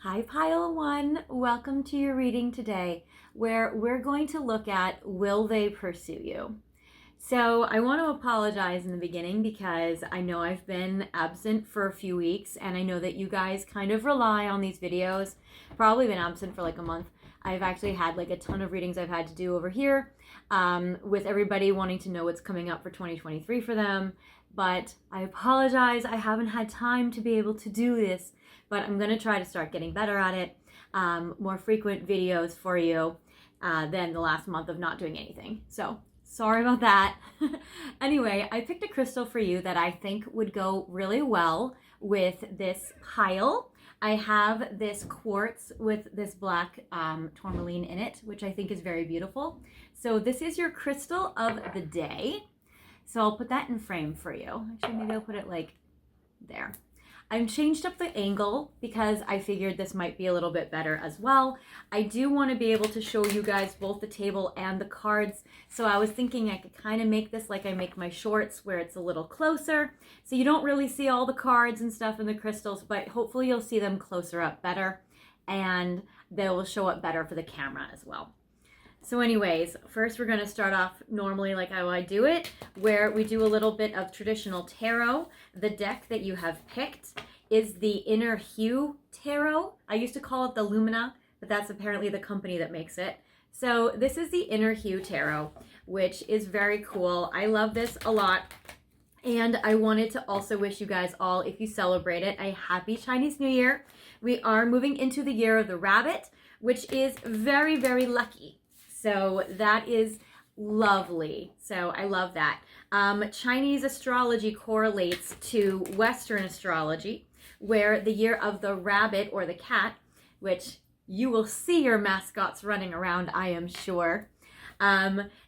Hi Pile One, welcome to your reading today where we're going to look at will they pursue you? So I want to apologize in the beginning because I know I've been absent for a few weeks and I know that you guys kind of rely on these videos. Probably been absent for like a month. I've actually had like a ton of readings I've had to do over here with everybody wanting to know what's coming up for 2023 for them. But I apologize, I haven't had time to be able to do this, but I'm going to try to start getting better at it. More frequent videos for you than the last month of not doing anything. So sorry about that. Anyway, I picked a crystal for you that I think would go really well with this pile. I have this quartz with this black tourmaline in it, which I think is very beautiful. So this is your crystal of the day. So I'll put that in frame for you. Actually, maybe I'll put it like there. I've changed up the angle because I figured this might be a little bit better as well. I do want to be able to show you guys both the table and the cards. So I was thinking I could kind of make this like I make my shorts where it's a little closer. So you don't really see all the cards and stuff in the crystals, but hopefully you'll see them closer up better and they will show up better for the camera as well. So anyways, first we're going to start off normally like how I do it, where we do a little bit of traditional tarot. The deck that you have picked is the Inner Hue Tarot. I used to call it the Lumina, but that's apparently the company that makes it. So this is the Inner Hue Tarot, which is very cool. I love this a lot. And I wanted to also wish you guys all, if you celebrate it, a happy Chinese New Year. We are moving into the year of the rabbit, which is very, very lucky. So that is lovely. So I love that. Chinese astrology correlates to Western astrology, where the year of the rabbit or the cat, which you will see your mascots running around, I am sure,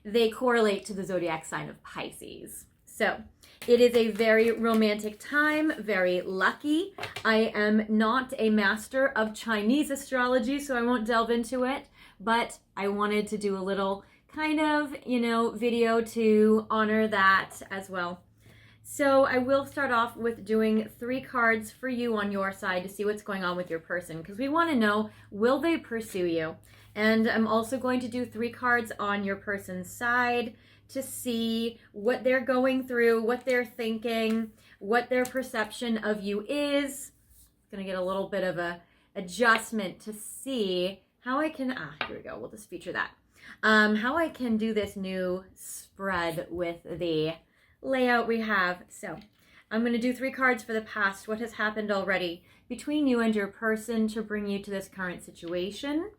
they correlate to the zodiac sign of Pisces. So it is a very romantic time, very lucky. I am not a master of Chinese astrology, so I won't delve into it. But I wanted to do a little kind of, video to honor that as well. So I will start off with doing 3 cards for you on your side to see what's going on with your person, because we want to know, will they pursue you? And I'm also going to do 3 cards on your person's side to see what they're going through, what they're thinking, what their perception of you is. Going to get a little bit of a adjustment to see how I can, here we go, we'll just feature that. How I can do this new spread with the layout we have. So I'm going to do 3 cards for the past, what has happened already between you and your person to bring you to this current situation.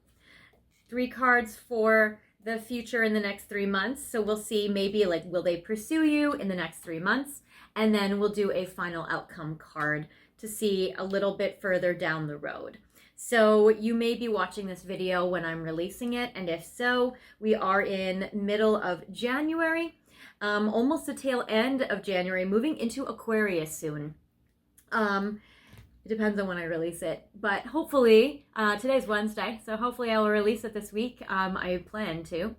3 cards for the future in the next 3 months. So we'll see maybe like, will they pursue you in the next 3 months? And then we'll do a final outcome card to see a little bit further down the road. So you may be watching this video when I'm releasing it, and if so, we are in middle of January, almost the tail end of January, moving into Aquarius soon. It depends on when I release it, but hopefully, today's Wednesday, so hopefully I will release it this week. I plan to.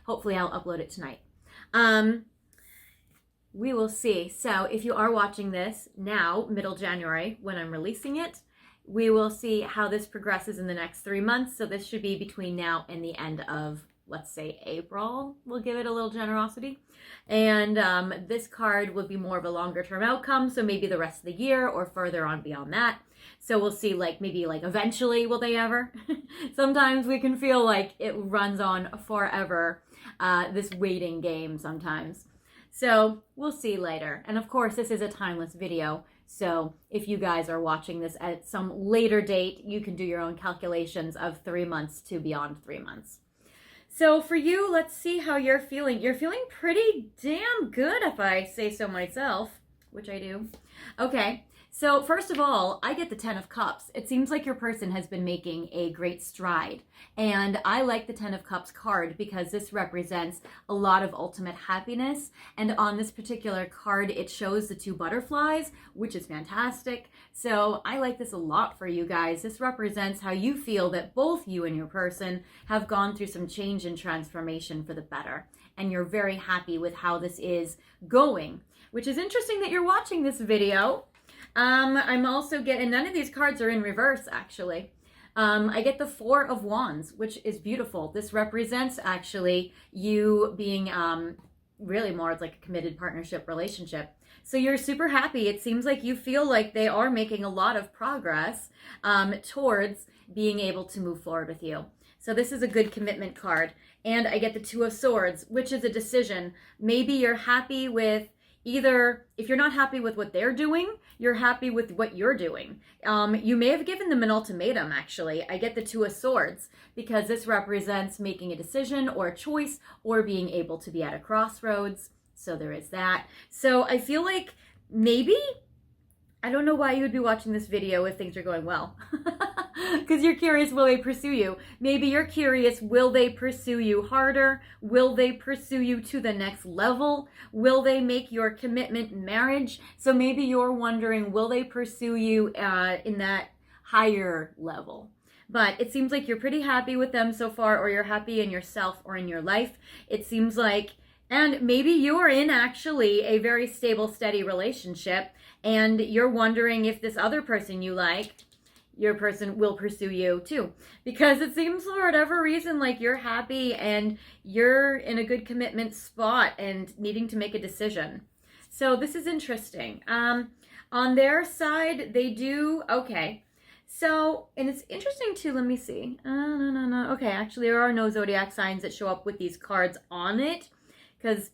Hopefully I'll upload it tonight. We will see. So if you are watching this now, middle January, when I'm releasing it, we will see how this progresses in the next 3 months. So this should be between now and the end of, let's say, April. We'll give it a little generosity. And this card will be more of a longer term outcome. So maybe the rest of the year or further on beyond that. So we'll see, like, maybe like eventually will they ever? Sometimes we can feel like it runs on forever, this waiting game sometimes. So we'll see later. And of course, this is a timeless video. So if you guys are watching this at some later date, you can do your own calculations of 3 months to beyond 3 months. So for you, let's see how you're feeling. You're feeling pretty damn good, if I say so myself, which I do. Okay. So first of all, I get the 10 of Cups. It seems like your person has been making a great stride. And I like the 10 of Cups card because this represents a lot of ultimate happiness. And on this particular card, it shows the 2 butterflies, which is fantastic. So I like this a lot for you guys. This represents how you feel that both you and your person have gone through some change and transformation for the better. And you're very happy with how this is going, which is interesting that you're watching this video. I'm also getting, none of these cards are in reverse, actually. I get the Four of Wands, which is beautiful. This represents actually you being really more like a committed partnership relationship. So you're super happy. It seems like you feel like they are making a lot of progress towards being able to move forward with you. So this is a good commitment card. And I get the Two of Swords, which is a decision. Maybe you're happy with either, if you're not happy with what they're doing, you're happy with what you're doing. You may have given them an ultimatum, actually. I get the Two of Swords because this represents making a decision or a choice or being able to be at a crossroads. So there is that. So I feel like maybe, I don't know why you would be watching this video if things are going well. Because you're curious, will they pursue you? Maybe you're curious, will they pursue you harder? Will they pursue you to the next level? Will they make your commitment marriage? So maybe you're wondering, will they pursue you in that higher level? But it seems like you're pretty happy with them so far, or you're happy in yourself or in your life. It seems like, and maybe you're in actually a very stable, steady relationship, and you're wondering if this other person you like, your person will pursue you too. Because it seems for whatever reason like you're happy and you're in a good commitment spot and needing to make a decision. So this is interesting. On their side, they do, okay. So, and it's interesting too, let me see. No. Okay, actually there are no zodiac signs that show up with these cards on it, because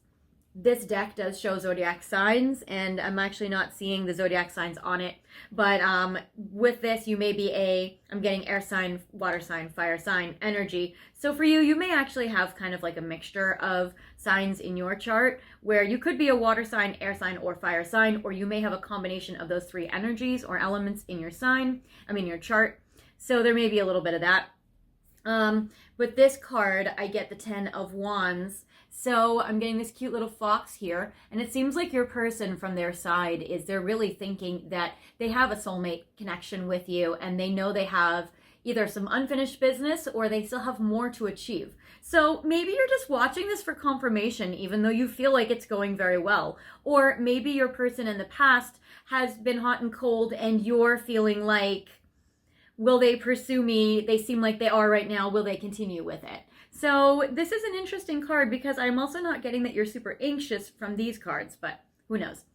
this deck does show zodiac signs, and I'm actually not seeing the zodiac signs on it. But with this, you may be I'm getting air sign, water sign, fire sign energy. So for you, you may actually have kind of like a mixture of signs in your chart, where you could be a water sign, air sign, or fire sign, or you may have a combination of those three energies or elements in your your chart. So there may be a little bit of that. With this card, I get the Ten of Wands. So I'm getting this cute little fox here, and it seems like your person from their side they're really thinking that they have a soulmate connection with you, and they know they have either some unfinished business or they still have more to achieve. So maybe you're just watching this for confirmation, even though you feel like it's going very well. Or maybe your person in the past has been hot and cold, and you're feeling like, will they pursue me? They seem like they are right now. Will they continue with it? So this is an interesting card, because I'm also not getting that you're super anxious from these cards, but who knows?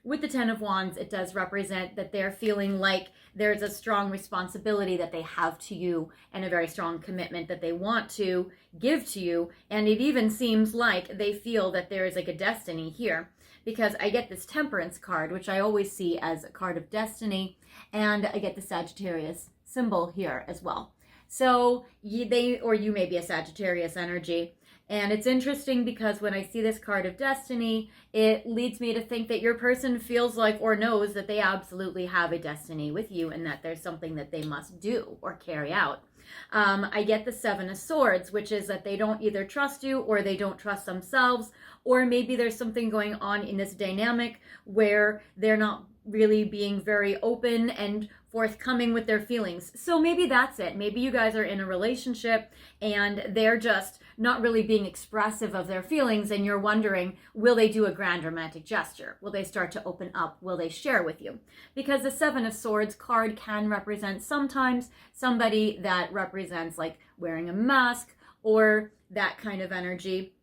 With the Ten of Wands, it does represent that they're feeling like there's a strong responsibility that they have to you and a very strong commitment that they want to give to you. And it even seems like they feel that there is like a destiny here, because I get this Temperance card, which I always see as a card of destiny, and I get the Sagittarius symbol here as well. So you may be a Sagittarius energy. And it's interesting because when I see this card of destiny, it leads me to think that your person feels like or knows that they absolutely have a destiny with you, and that there's something that they must do or carry out. I get the Seven of Swords, which is that they don't either trust you or they don't trust themselves, or maybe there's something going on in this dynamic where they're not really being very open and forthcoming with their feelings. So maybe that's it. Maybe you guys are in a relationship and they're just not really being expressive of their feelings, and you're wondering, will they do a grand romantic gesture? Will they start to open up? Will they share with you? Because the Seven of Swords card can represent sometimes somebody that represents like wearing a mask or that kind of energy,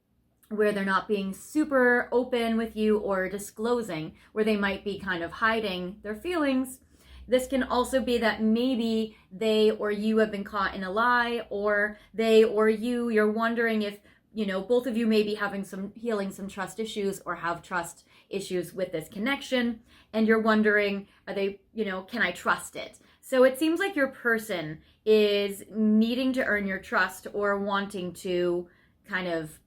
where they're not being super open with you or disclosing, where they might be kind of hiding their feelings. This can also be that maybe they or you have been caught in a lie, or they or you're wondering if, both of you may be healing some trust issues or have trust issues with this connection. And you're wondering, are they, can I trust it? So it seems like your person is needing to earn your trust, or wanting to kind of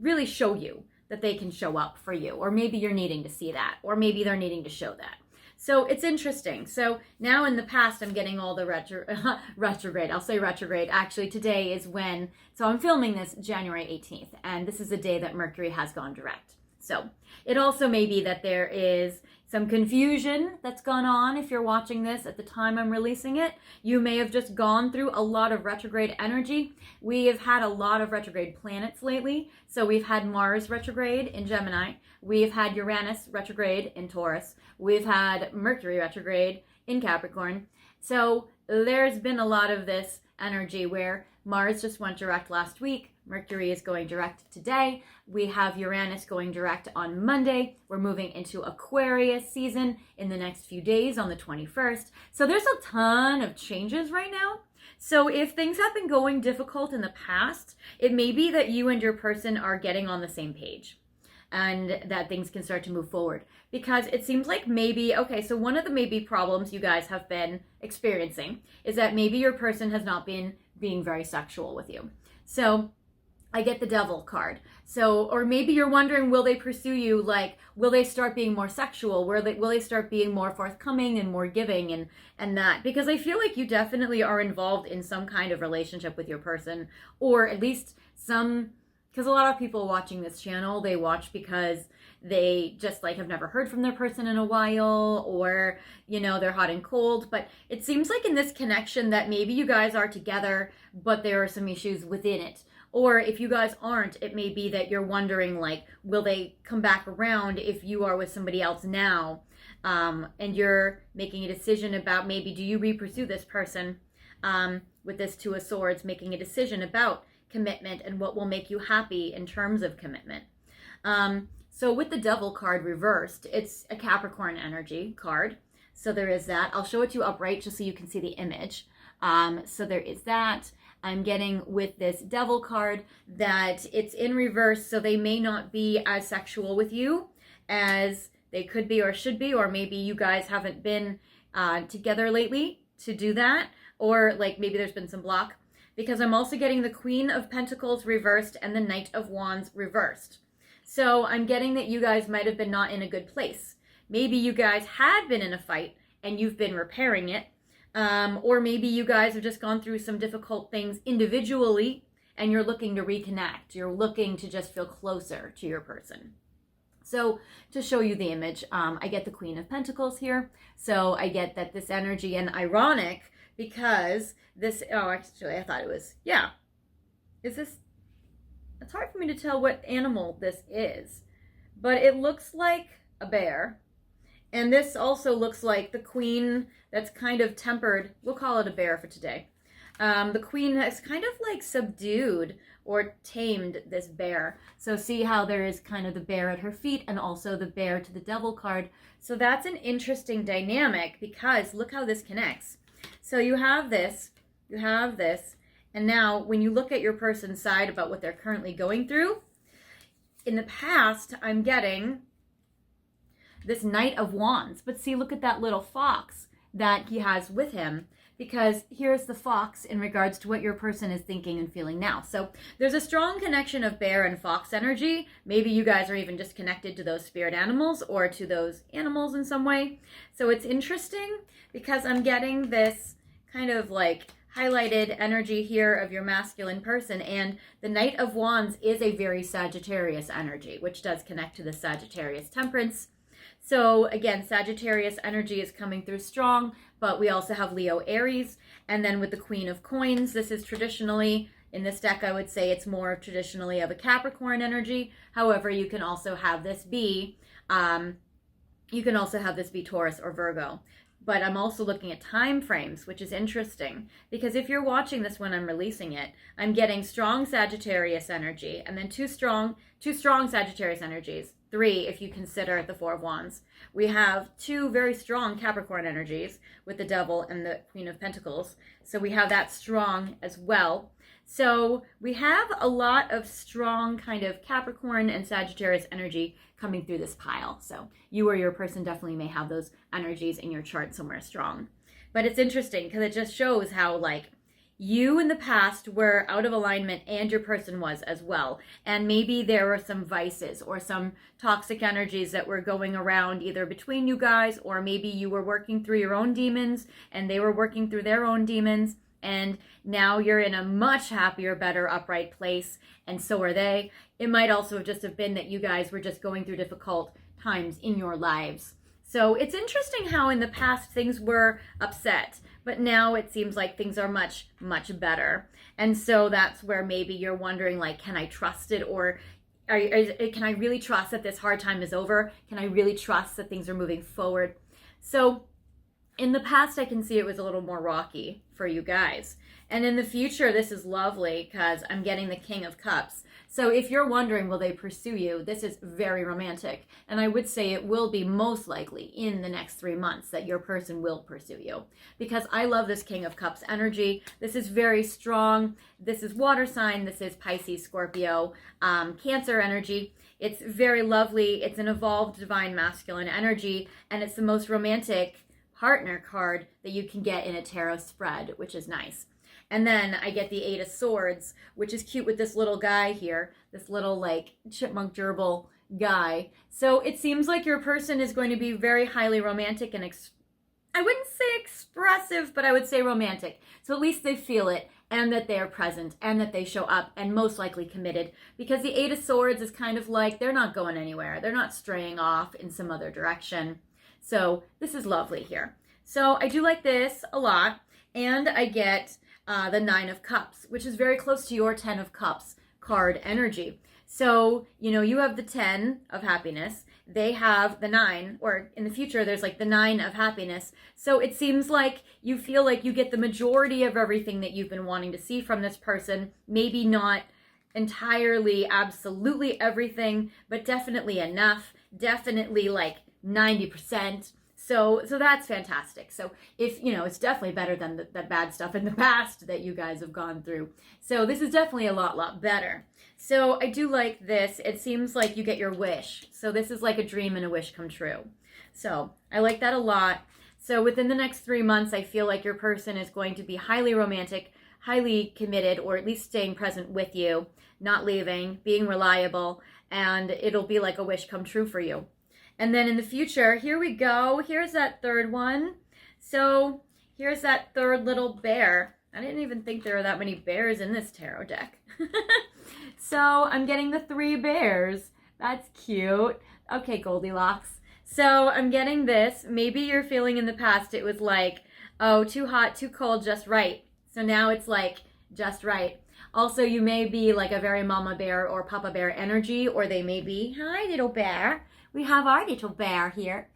really show you that they can show up for you. Or maybe you're needing to see that, or maybe they're needing to show that. So it's interesting. So now in the past, I'm getting all the retrograde. I'll say retrograde. Actually, today is so I'm filming this January 18th, and this is the day that Mercury has gone direct. So it also may be that there is some confusion that's gone on. If you're watching this at the time I'm releasing it, you may have just gone through a lot of retrograde energy. We have had a lot of retrograde planets lately. So we've had Mars retrograde in Gemini. We've had Uranus retrograde in Taurus. We've had Mercury retrograde in Capricorn. So there's been a lot of this energy where Mars just went direct last week. Mercury is going direct today. We have Uranus going direct on Monday. We're moving into Aquarius season in the next few days on the 21st. So there's a ton of changes right now. So if things have been going difficult in the past, it may be that you and your person are getting on the same page and that things can start to move forward. Because it seems like maybe, okay, so one of the maybe problems you guys have been experiencing is that maybe your person has not been being very sexual with you. So I get the Devil card. So, or maybe you're wondering, will they pursue you? Like, will they start being more sexual? Will they start being more forthcoming and more giving and that? Because I feel like you definitely are involved in some kind of relationship with your person, or at least some, because a lot of people watching this channel, they watch because they just like have never heard from their person in a while, or, you know, they're hot and cold. But it seems like in this connection that maybe you guys are together, but there are some issues within it. Or if you guys aren't, it may be that you're wondering, like, will they come back around if you are with somebody else now? And you're making a decision about maybe do you re-pursue this person with this Two of Swords, making a decision about commitment and what will make you happy in terms of commitment. So with the Devil card reversed, it's a Capricorn energy card. So there is that. I'll show it to you upright just so you can see the image. So there is that. I'm getting with this Devil card that it's in reverse, so they may not be as sexual with you as they could be or should be, or maybe you guys haven't been together lately to do that, or like maybe there's been some block, because I'm also getting the Queen of Pentacles reversed and the Knight of Wands reversed. So I'm getting that you guys might have been not in a good place. Maybe you guys had been in a fight and you've been repairing it. Or maybe you guys have just gone through some difficult things individually and you're looking to reconnect. You're looking to just feel closer to your person. So to show you the image, I get the Queen of Pentacles here. So I get that this energy, and ironic because this, oh, actually I thought it was, yeah. Is this, it's hard for me to tell what animal this is, but it looks like a bear. And this also looks like the queen that's kind of tempered. We'll call it a bear for today. The queen has kind of like subdued or tamed this bear. So see how there is kind of the bear at her feet and also the bear to the Devil card. So that's an interesting dynamic because look how this connects. So you have this, and now when you look at your person's side about what they're currently going through, in the past, I'm getting this Knight of Wands. But see, look at that little fox that he has with him, because here's the fox in regards to what your person is thinking and feeling now. So there's a strong connection of bear and fox energy. Maybe you guys are even just connected to those spirit animals or to those animals in some way. So it's interesting because I'm getting this kind of like highlighted energy here of your masculine person, and the Knight of Wands is a very Sagittarius energy, which does connect to the Sagittarius temperance. So again, Sagittarius energy is coming through strong, but we also have Leo Aries. And then with the Queen of Coins, this is traditionally, in this deck, I would say it's more traditionally of a Capricorn energy. However, you can also have this be, Taurus or Virgo. But I'm also looking at time frames, which is interesting, because if you're watching this when I'm releasing it, I'm getting strong Sagittarius energy, and then two strong Sagittarius energies. 3 if you consider the Four of Wands. We have 2 very strong Capricorn energies with the Devil and the Queen of Pentacles. So we have that strong as well. So we have a lot of strong kind of Capricorn and Sagittarius energy coming through this pile. So you or your person definitely may have those energies in your chart somewhere strong. But it's interesting because it just shows how like you in the past were out of alignment and your person was as well. And maybe there were some vices or some toxic energies that were going around either between you guys, or maybe you were working through your own demons and they were working through their own demons. And now you're in a much happier, better, upright place, and so are they. It might also have just have been that you guys were just going through difficult times in your lives. So it's interesting how in the past things were upset, but now it seems like things are much, much better. And so that's where maybe you're wondering, like, can I trust it? Or can I really trust that this hard time is over? Can I really trust that things are moving forward? So In the past, I can see it was a little more rocky for you guys. And in the future, this is lovely because I'm getting the King of Cups. So if you're wondering, will they pursue you? This is very romantic. And I would say it will be most likely in the next 3 months that your person will pursue you. Because I love this King of Cups energy. This is very strong. This is water sign. This is Pisces, Scorpio, Cancer energy. It's very lovely. It's an evolved divine masculine energy. And it's the most romantic partner card that you can get in a tarot spread, which is nice. And then I get the 8 of Swords, which is cute with this little guy here, this little like chipmunk gerbil guy. So it seems like your person is going to be very highly romantic and I wouldn't say expressive, but I would say romantic. So at least they feel it and that they are present and that they show up and most likely committed, because the 8 of Swords is kind of like they're not going anywhere. They're not straying off in some other direction. So this is lovely here. So I do like this a lot. And I get the 9 of Cups, which is very close to your 10 of Cups card energy. So, you have the 10 of happiness. They have the 9, or in the future, there's like the 9 of happiness. So it seems like you feel like you get the majority of everything that you've been wanting to see from this person. Maybe not entirely, absolutely everything, but definitely enough. Definitely like 90%. So that's fantastic. So if, it's definitely better than the bad stuff in the past that you guys have gone through. So this is definitely a lot better. So I do like this. It seems like you get your wish. So this is like a dream and a wish come true. So I like that a lot. So within the next 3 months, I feel like your person is going to be highly romantic, highly committed, or at least staying present with you, not leaving, being reliable, and it'll be like a wish come true for you. And then in the future, here we go. Here's that third one. So here's that third little bear. I didn't even think there were that many bears in this tarot deck. So I'm getting the 3 bears. That's cute. Okay, Goldilocks. So I'm getting this. Maybe you're feeling in the past it was like, oh, too hot, too cold, just right. So now it's like just right. Also, you may be like a very mama bear or papa bear energy, or they may be, hi, little bear. We have our little bear here.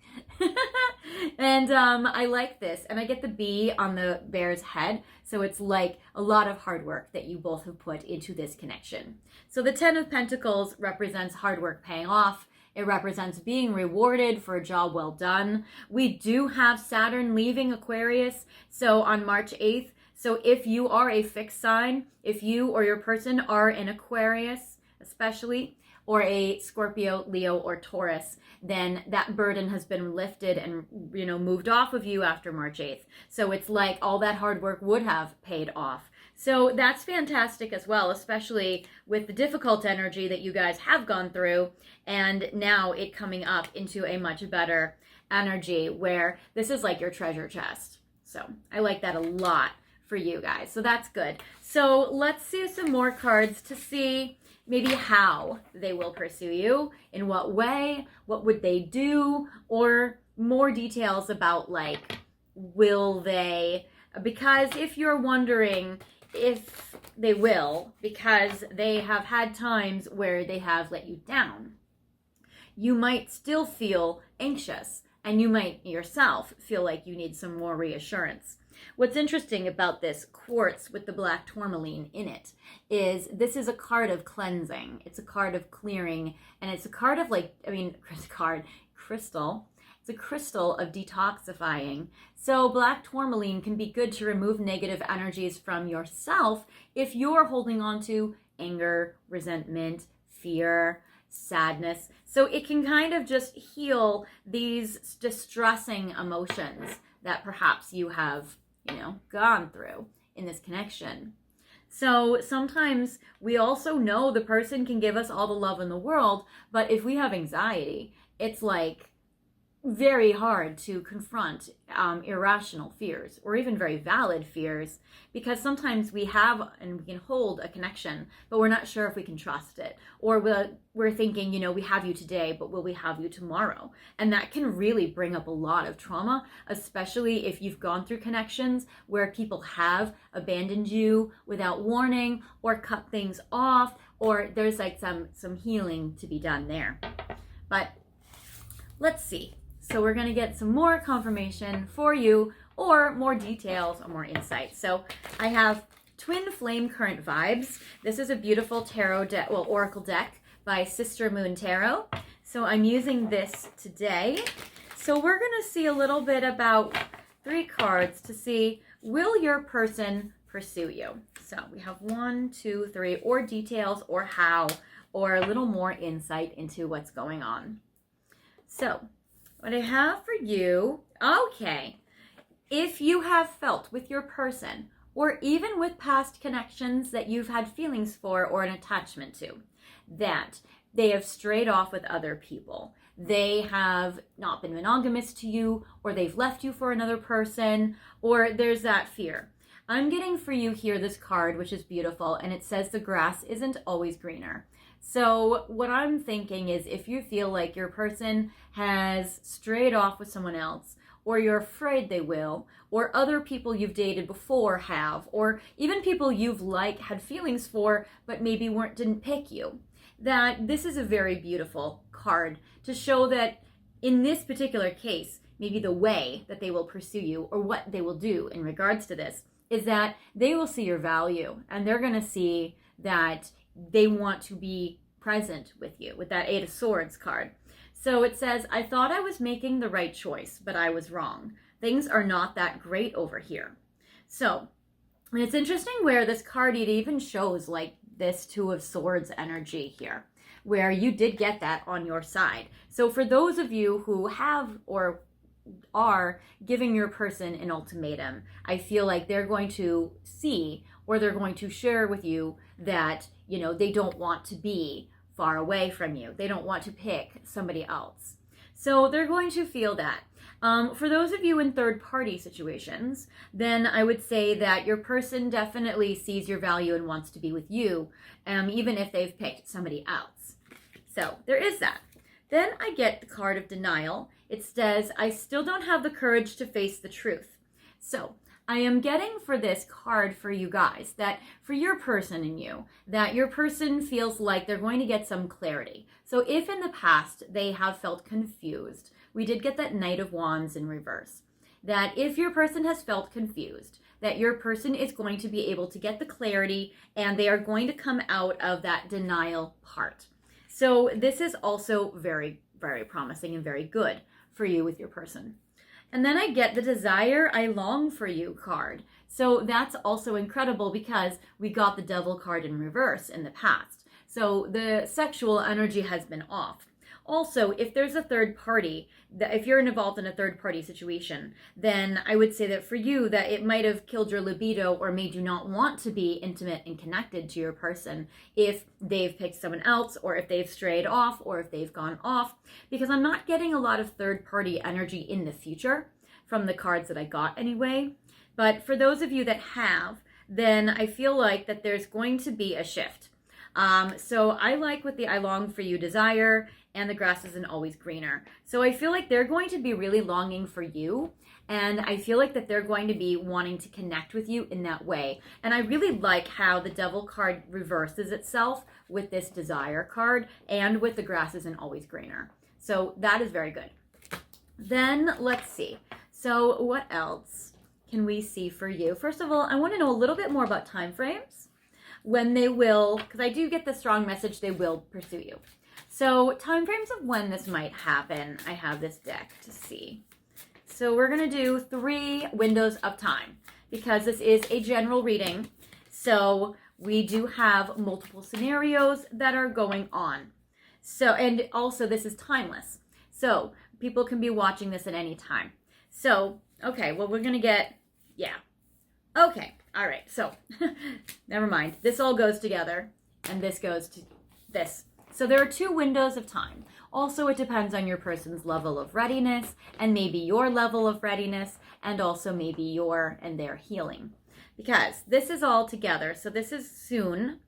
And I like this. And I get the bee on the bear's head. So it's like a lot of hard work that you both have put into this connection. So the 10 of Pentacles represents hard work paying off. It represents being rewarded for a job well done. We do have Saturn leaving Aquarius. So on March 8th. So if you are a fixed sign, if you or your person are in Aquarius, especially, or a Scorpio, Leo, or Taurus, then that burden has been lifted and, moved off of you after March 8th. So it's like all that hard work would have paid off. So that's fantastic as well, especially with the difficult energy that you guys have gone through, and now it coming up into a much better energy where this is like your treasure chest. So I like that a lot for you guys. So that's good. So let's see some more cards to see maybe how they will pursue you, in what way, what would they do, or more details about like, will they, because if you're wondering if they will, because they have had times where they have let you down, you might still feel anxious and you might yourself feel like you need some more reassurance. What's interesting about this quartz with the black tourmaline in it is this is a card of cleansing. It's a card of clearing, and it's a card of crystal. It's a crystal of detoxifying. So black tourmaline can be good to remove negative energies from yourself if you're holding on to anger, resentment, fear, sadness. So it can kind of just heal these distressing emotions that perhaps you have gone through in this connection. So sometimes we also know the person can give us all the love in the world, but if we have anxiety, it's like very hard to confront irrational fears or even very valid fears, because sometimes we have and we can hold a connection, but we're not sure if we can trust it, or we're thinking, we have you today, but will we have you tomorrow? And that can really bring up a lot of trauma, especially if you've gone through connections where people have abandoned you without warning or cut things off, or there's like some healing to be done there. But let's see. So we're going to get some more confirmation for you, or more details or more insight. So I have Twin Flame Current Vibes. This is a beautiful tarot deck, well, oracle deck by Sister Moon Tarot. So I'm using this today. So we're going to see a little bit about 3 cards to see, will your person pursue you? So we have 1, 2, 3, or details, or how, or a little more insight into what's going on. So what I have for you, okay, if you have felt with your person, or even with past connections that you've had feelings for or an attachment to, that they have strayed off with other people, they have not been monogamous to you, or they've left you for another person, or there's that fear. I'm getting for you here this card, which is beautiful, and it says the grass isn't always greener. So what I'm thinking is, if you feel like your person has strayed off with someone else, or you're afraid they will, or other people you've dated before have, or even people you've had feelings for, but maybe didn't pick you, that this is a very beautiful card to show that in this particular case, maybe the way that they will pursue you, or what they will do in regards to this, is that they will see your value, and they're going to see that they want to be present with you, with that 8 of Swords card. So it says, I thought I was making the right choice, but I was wrong. Things are not that great over here. So, and it's interesting where this card, it even shows like this 2 of Swords energy here, where you did get that on your side. So for those of you who have or are giving your person an ultimatum, I feel like they're going to see, or they're going to share with you that, you know, they don't want to be far away from you. They don't want to pick somebody else. So they're going to feel that. For those of you in third-party situations, then I would say that your person definitely sees your value and wants to be with you, even if they've picked somebody else. So there is that. Then I get the card of denial. It says, I still don't have the courage to face the truth. So I am getting for this card for you guys, that for your person and you, that your person feels like they're going to get some clarity. So if in the past they have felt confused, we did get that Knight of Wands in reverse, that if your person has felt confused, that your person is going to be able to get the clarity, and they are going to come out of that denial part. So this is also very, very promising and very good for you with your person. And then I get the Desire I Long for You card. So that's also incredible because we got the Devil card in reverse in the past. So the sexual energy has been off. Also, if there's a third party, if you're involved in a third party situation, then I would say that for you, that it might have killed your libido or made you not want to be intimate and connected to your person if they've picked someone else, or if they've strayed off, or if they've gone off, because I'm not getting a lot of third party energy in the future from the cards that I got anyway. But for those of you that have, then I feel like that there's going to be a shift. So I like with the I Long for You Desire, and the grass isn't always greener. So I feel like they're going to be really longing for you, and I feel like that they're going to be wanting to connect with you in that way. And I really like how the Devil card reverses itself with this Desire card, and with the grass isn't always greener. So that is very good. Then let's see. So what else can we see for you? First of all, I want to know a little bit more about time frames, when they will, because I do get the strong message they will pursue you. So timeframes of when this might happen, I have this deck to see. So we're going to do 3 windows of time, because this is a general reading. So we do have multiple scenarios that are going on. So, and also this is timeless. So people can be watching this at any time. So, okay, well, we're going to get, yeah. Okay, all right, so never mind. This all goes together, and this goes to this. So there are 2 windows of time. Also, it depends on your person's level of readiness, and maybe your level of readiness, and also maybe your and their healing. Because this is all together. So this is soon,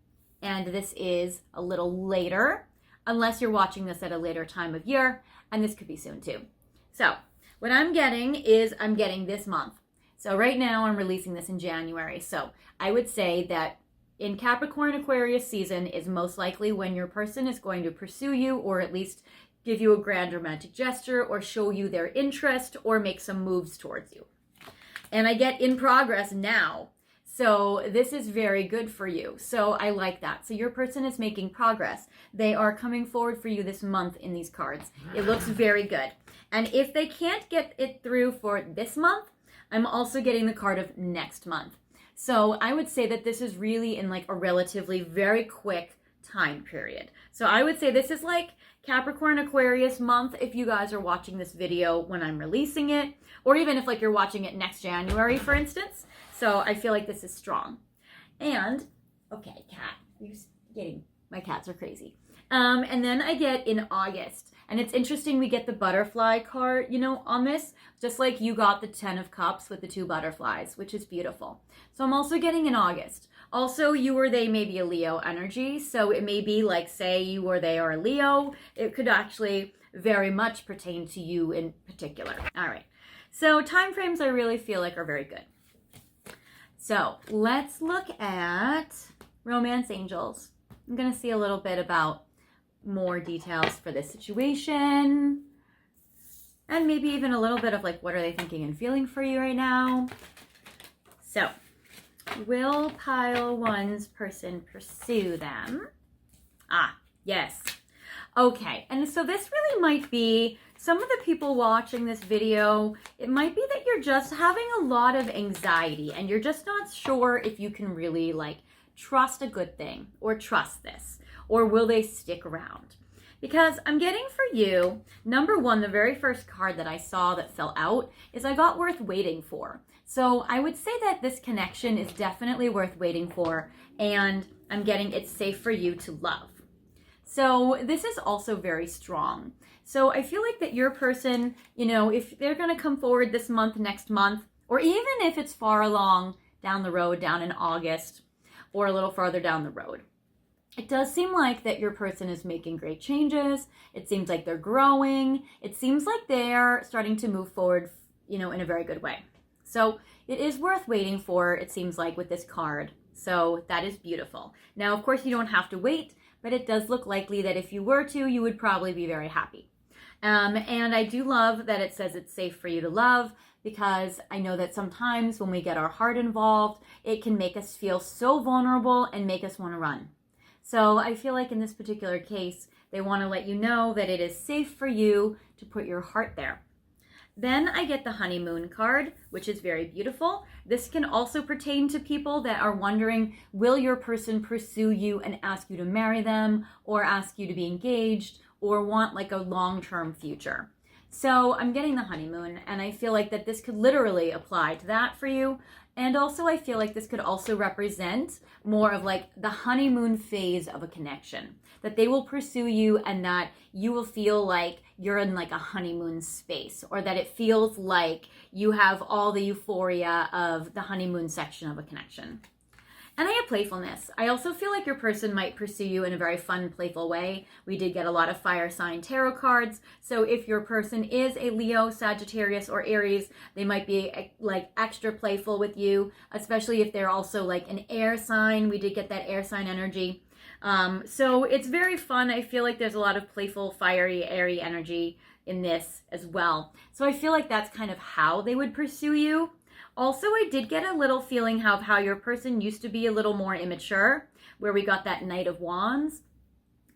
and this is a little later, unless you're watching this at a later time of year, and this could be soon too. So what I'm getting is I'm getting this month. So right now I'm releasing this in January. So I would say that in Capricorn Aquarius season is most likely when your person is going to pursue you, or at least give you a grand romantic gesture or show you their interest or make some moves towards you. And I get in progress now. So this is very good for you. So I like that. So your person is making progress. They are coming forward for you this month in these cards. It looks very good. And if they can't get it through for this month, I'm also getting the card of next month. So I would say that this is really in like a relatively very quick time period. So I would say this is like Capricorn Aquarius month if you guys are watching this video when I'm releasing it, or even if like you're watching it next January, for instance. So I feel like this is strong. And, okay, cat, you're getting, my cats are crazy. And then I get in August, and it's interesting we get the butterfly card, you know, on this, just like you got the 10 of Cups with the 2 butterflies, which is beautiful. So I'm also getting in August. Also, you or they may be a Leo energy, so it may be like, say you or they are a Leo. It could actually very much pertain to you in particular. All right, so time frames I really feel like are very good. So let's look at romance angels. I'm going to see a little bit about more details for this situation. And maybe even a little bit of like, what are they thinking and feeling for you right now? So, will pile one's person pursue them? Ah, yes. Okay, and so this really might be some of the people watching this video, it might be that you're just having a lot of anxiety and you're just not sure if you can really like trust a good thing or trust this, or will they stick around? Because I'm getting for you, number one, the very first card that I saw that fell out is I got worth waiting for. So I would say that this connection is definitely worth waiting for, and I'm getting it's safe for you to love. So this is also very strong. So I feel like that your person, you know, if they're going to come forward this month, next month, or even if it's far along down the road, down in August, or a little farther down the road, it does seem like that your person is making great changes. It seems like they're growing. It seems like they're starting to move forward, you know, in a very good way. So it is worth waiting for, it seems like, with this card. So that is beautiful. Now, of course, you don't have to wait, but it does look likely that if you were to, you would probably be very happy. And I do love that it says it's safe for you to love, because I know that sometimes when we get our heart involved, it can make us feel so vulnerable and make us want to run. So I feel like in this particular case, they want to let you know that it is safe for you to put your heart there. Then I get the honeymoon card, which is very beautiful. This can also pertain to people that are wondering, will your person pursue you and ask you to marry them, or ask you to be engaged, or want like a long-term future. So I'm getting the honeymoon, and I feel like that this could literally apply to that for you. And also I feel like this could also represent more of like the honeymoon phase of a connection, that they will pursue you and that you will feel like you're in like a honeymoon space, or that it feels like you have all the euphoria of the honeymoon section of a connection. And I have playfulness. I also feel like your person might pursue you in a very fun, playful way. We did get a lot of fire sign tarot cards. So if your person is a Leo, Sagittarius, or Aries, they might be like extra playful with you, especially if they're also like an air sign. We did get that air sign energy. So it's very fun. I feel like there's a lot of playful, fiery, airy energy in this as well. So I feel like that's kind of how they would pursue you. Also, I did get a little feeling of how your person used to be a little more immature, where we got that Knight of Wands.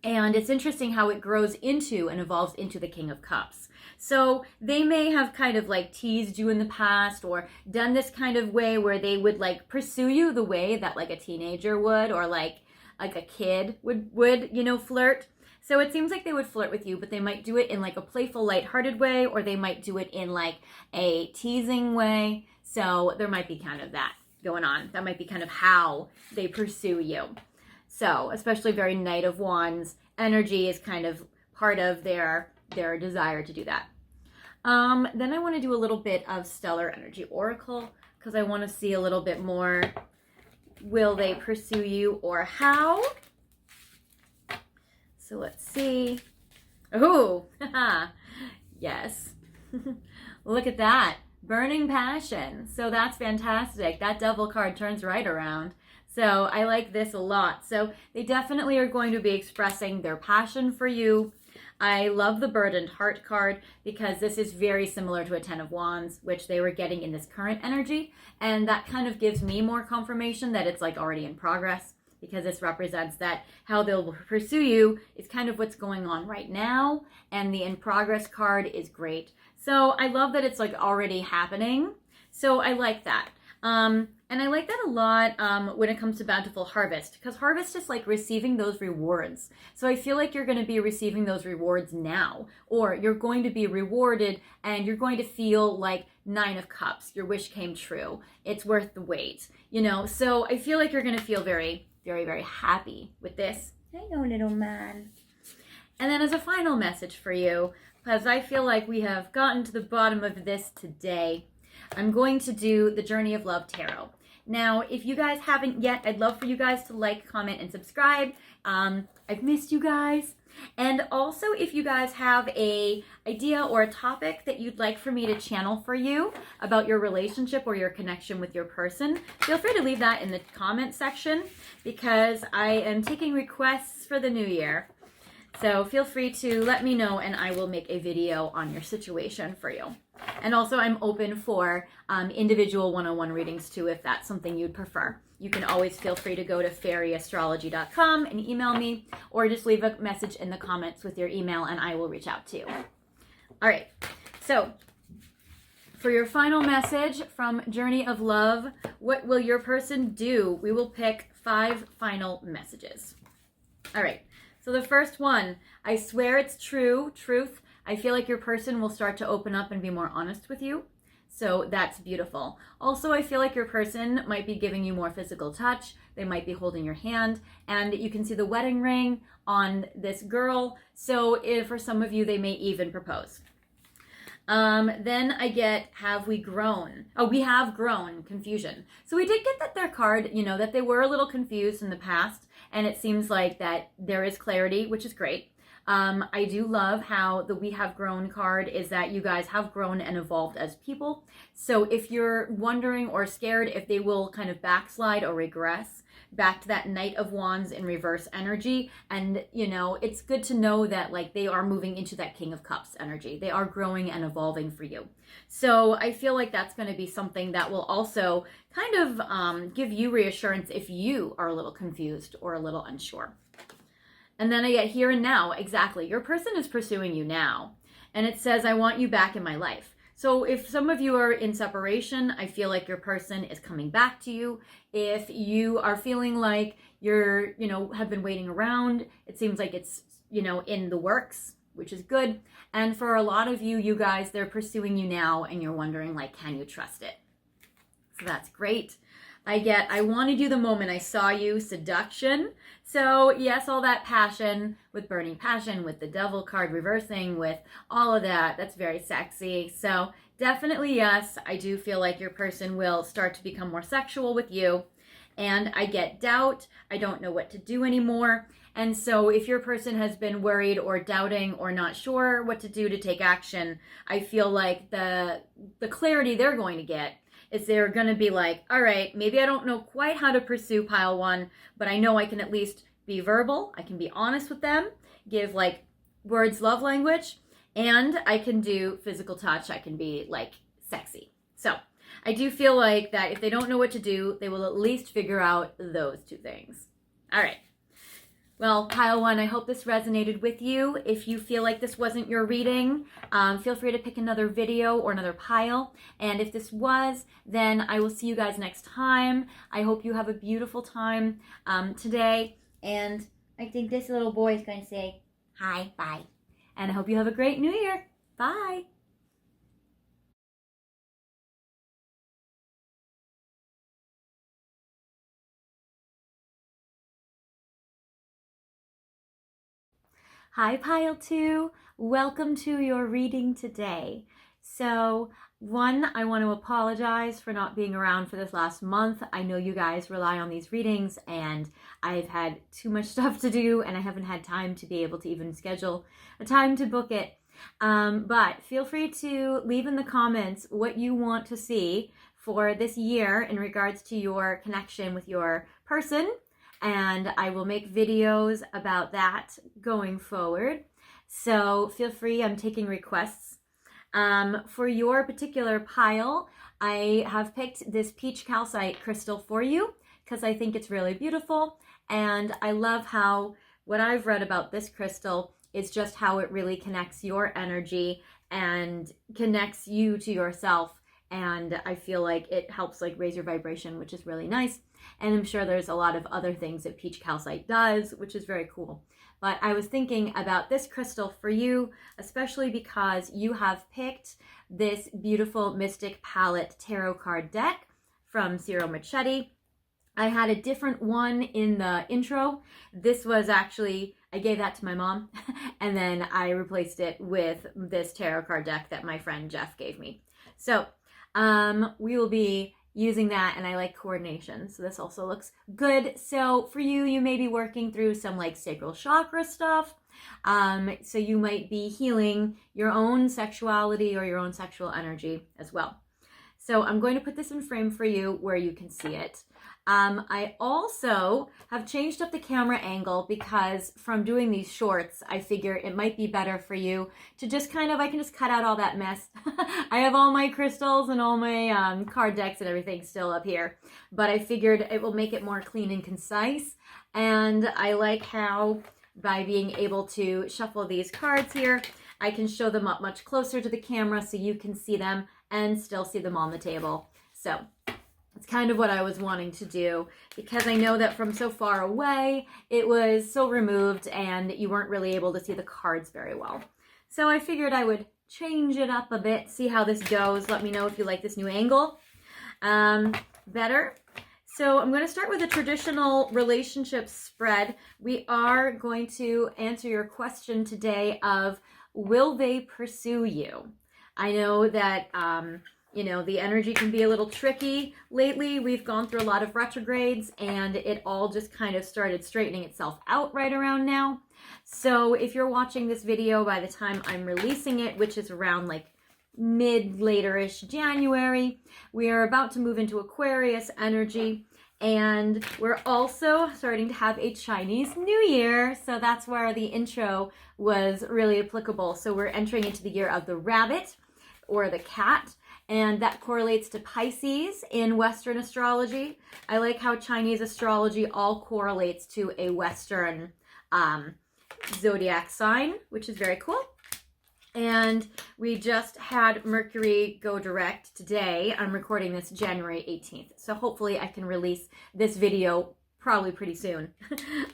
And it's interesting how it grows into and evolves into the King of Cups. So they may have kind of like teased you in the past, or done this kind of way where they would like pursue you the way that like a teenager would, or like a kid would, you know, flirt. So it seems like they would flirt with you, but they might do it in like a playful, lighthearted way, or they might do it in like a teasing way. So there might be kind of that going on. That might be kind of how they pursue you. So especially very Knight of Wands energy is kind of part of their desire to do that. Then I want to do a little bit of Stellar Energy Oracle, because I want to see a little bit more. Will they pursue you, or how? So let's see. Oh, yes. Look at that. Burning passion. So that's fantastic. That Devil card turns right around. So I like this a lot. So they definitely are going to be expressing their passion for you. I love the Burdened Heart card because this is very similar to a Ten of Wands, which they were getting in this current energy. And that kind of gives me more confirmation that it's like already in progress, because this represents that how they'll pursue you is kind of what's going on right now. And the in progress card is great. So I love that it's like already happening. So I like that. And I like that a lot when it comes to Bountiful Harvest, because harvest is like receiving those rewards. So I feel like you're going to be receiving those rewards now, or you're going to be rewarded and you're going to feel like Nine of Cups. Your wish came true. It's worth the wait, you know? So I feel like you're going to feel very, very, very happy with this. I know, little man. And then as a final message for you, because I feel like we have gotten to the bottom of this today, I'm going to do the Journey of Love Tarot. Now, if you guys haven't yet, I'd love for you guys to like, comment, and subscribe. I've missed you guys. And also, if you guys have a idea or a topic that you'd like for me to channel for you about your relationship or your connection with your person, feel free to leave that in the comment section, because I am taking requests for the new year. So feel free to let me know and I will make a video on your situation for you. And also I'm open for individual one-on-one readings too, if that's something you'd prefer. You can always feel free to go to fairyastrology.com and email me, or just leave a message in the comments with your email and I will reach out to you. All right, so for your final message from Journey of Love, what will your person do? We will pick 5 final messages. All right. So the first one, I swear it's true, truth. I feel like your person will start to open up and be more honest with you. So that's beautiful. Also, I feel like your person might be giving you more physical touch. They might be holding your hand, and you can see the wedding ring on this girl. So if, for some of you, they may even propose. Then I get, have we grown? Oh, we have grown, confusion. So we did get that their card, you know, that they were a little confused in the past, and it seems like that there is clarity, which is great. I do love how the we have grown card is that you guys have grown and evolved as people. So if you're wondering or scared if they will kind of backslide or regress back to that Knight of Wands in reverse energy, and you know, it's good to know that like they are moving into that King of Cups energy. They are growing and evolving for you. So I feel like that's going to be something that will also kind of give you reassurance if you are a little confused or a little unsure. And then I get here and now. Exactly. Your person is pursuing you now. And it says, I want you back in my life. So if some of you are in separation, I feel like your person is coming back to you. If you are feeling like you're, you know, have been waiting around, it seems like it's, you know, in the works, which is good. And for a lot of you, you guys, they're pursuing you now and you're wondering like, can you trust it? So that's great. I get, I wanted you the moment I saw you, seduction. So yes, all that passion with burning passion, with the devil card reversing, with all of that, that's very sexy. So definitely yes, I do feel like your person will start to become more sexual with you. And I get doubt, I don't know what to do anymore. And so if your person has been worried or doubting or not sure what to do to take action, I feel like the clarity they're going to get is they're going to be like, all right, maybe I don't know quite how to pursue pile one, but I know I can at least be verbal. I can be honest with them, give like words, love language, and I can do physical touch. I can be like sexy. So I do feel like that if they don't know what to do, they will at least figure out those 2 things. All right. Well, pile one, I hope this resonated with you. If you feel like this wasn't your reading, feel free to pick another video or another pile. And if this was, then I will see you guys next time. I hope you have a beautiful time today. And I think this little boy is going to say, hi, bye. And I hope you have a great new year. Bye. Hi, Pile 2. Welcome to your reading today. So, one, I want to apologize for not being around for this last month. I know you guys rely on these readings and I've had too much stuff to do and I haven't had time to be able to even schedule a time to book it. But feel free to leave in the comments what you want to see for this year in regards to your connection with your person. And I will make videos about that going forward. So feel free, I'm taking requests. For your particular pile, I have picked this peach calcite crystal for you because I think it's really beautiful. And I love how what I've read about this crystal is just how it really connects your energy and connects you to yourself. And I feel like it helps like raise your vibration, which is really nice. And I'm sure there's a lot of other things that peach calcite does, which is very cool. But I was thinking about this crystal for you, especially because you have picked this beautiful Mystic Palette tarot card deck from Ciro Machete. I had a different one in the intro. This was actually, I gave that to my mom, and then I replaced it with this tarot card deck that my friend Jeff gave me. So we will be using that, and I like coordination, so this also looks good. So for you, you may be working through some like sacral chakra stuff. So you might be healing your own sexuality or your own sexual energy as well. So I'm going to put this in frame for you where you can see it. I also have changed up the camera angle because from doing these shorts, I figure it might be better for you to just kind of, I can just cut out all that mess. I have all my crystals and all my card decks and everything still up here, but I figured it will make it more clean and concise. And I like how by being able to shuffle these cards here, I can show them up much closer to the camera so you can see them and still see them on the table. So it's kind of what I was wanting to do because I know that from so far away, it was so removed and you weren't really able to see the cards very well. So I figured I would change it up a bit, see how this goes. Let me know if you like this new angle better. So I'm going to start with a traditional relationship spread. We are going to answer your question today of, will they pursue you? I know that, you know, the energy can be a little tricky lately. We've gone through a lot of retrogrades and it all just kind of started straightening itself out right around now. So if you're watching this video by the time I'm releasing it, which is around like later-ish January, we are about to move into Aquarius energy. And we're also starting to have a Chinese New Year. So that's where the intro was really applicable. So we're entering into the year of the rabbit or the cat. And that correlates to Pisces in Western astrology. I like how Chinese astrology all correlates to a Western zodiac sign, which is very cool. And we just had Mercury go direct today. I'm recording this January 18th. So hopefully I can release this video probably pretty soon.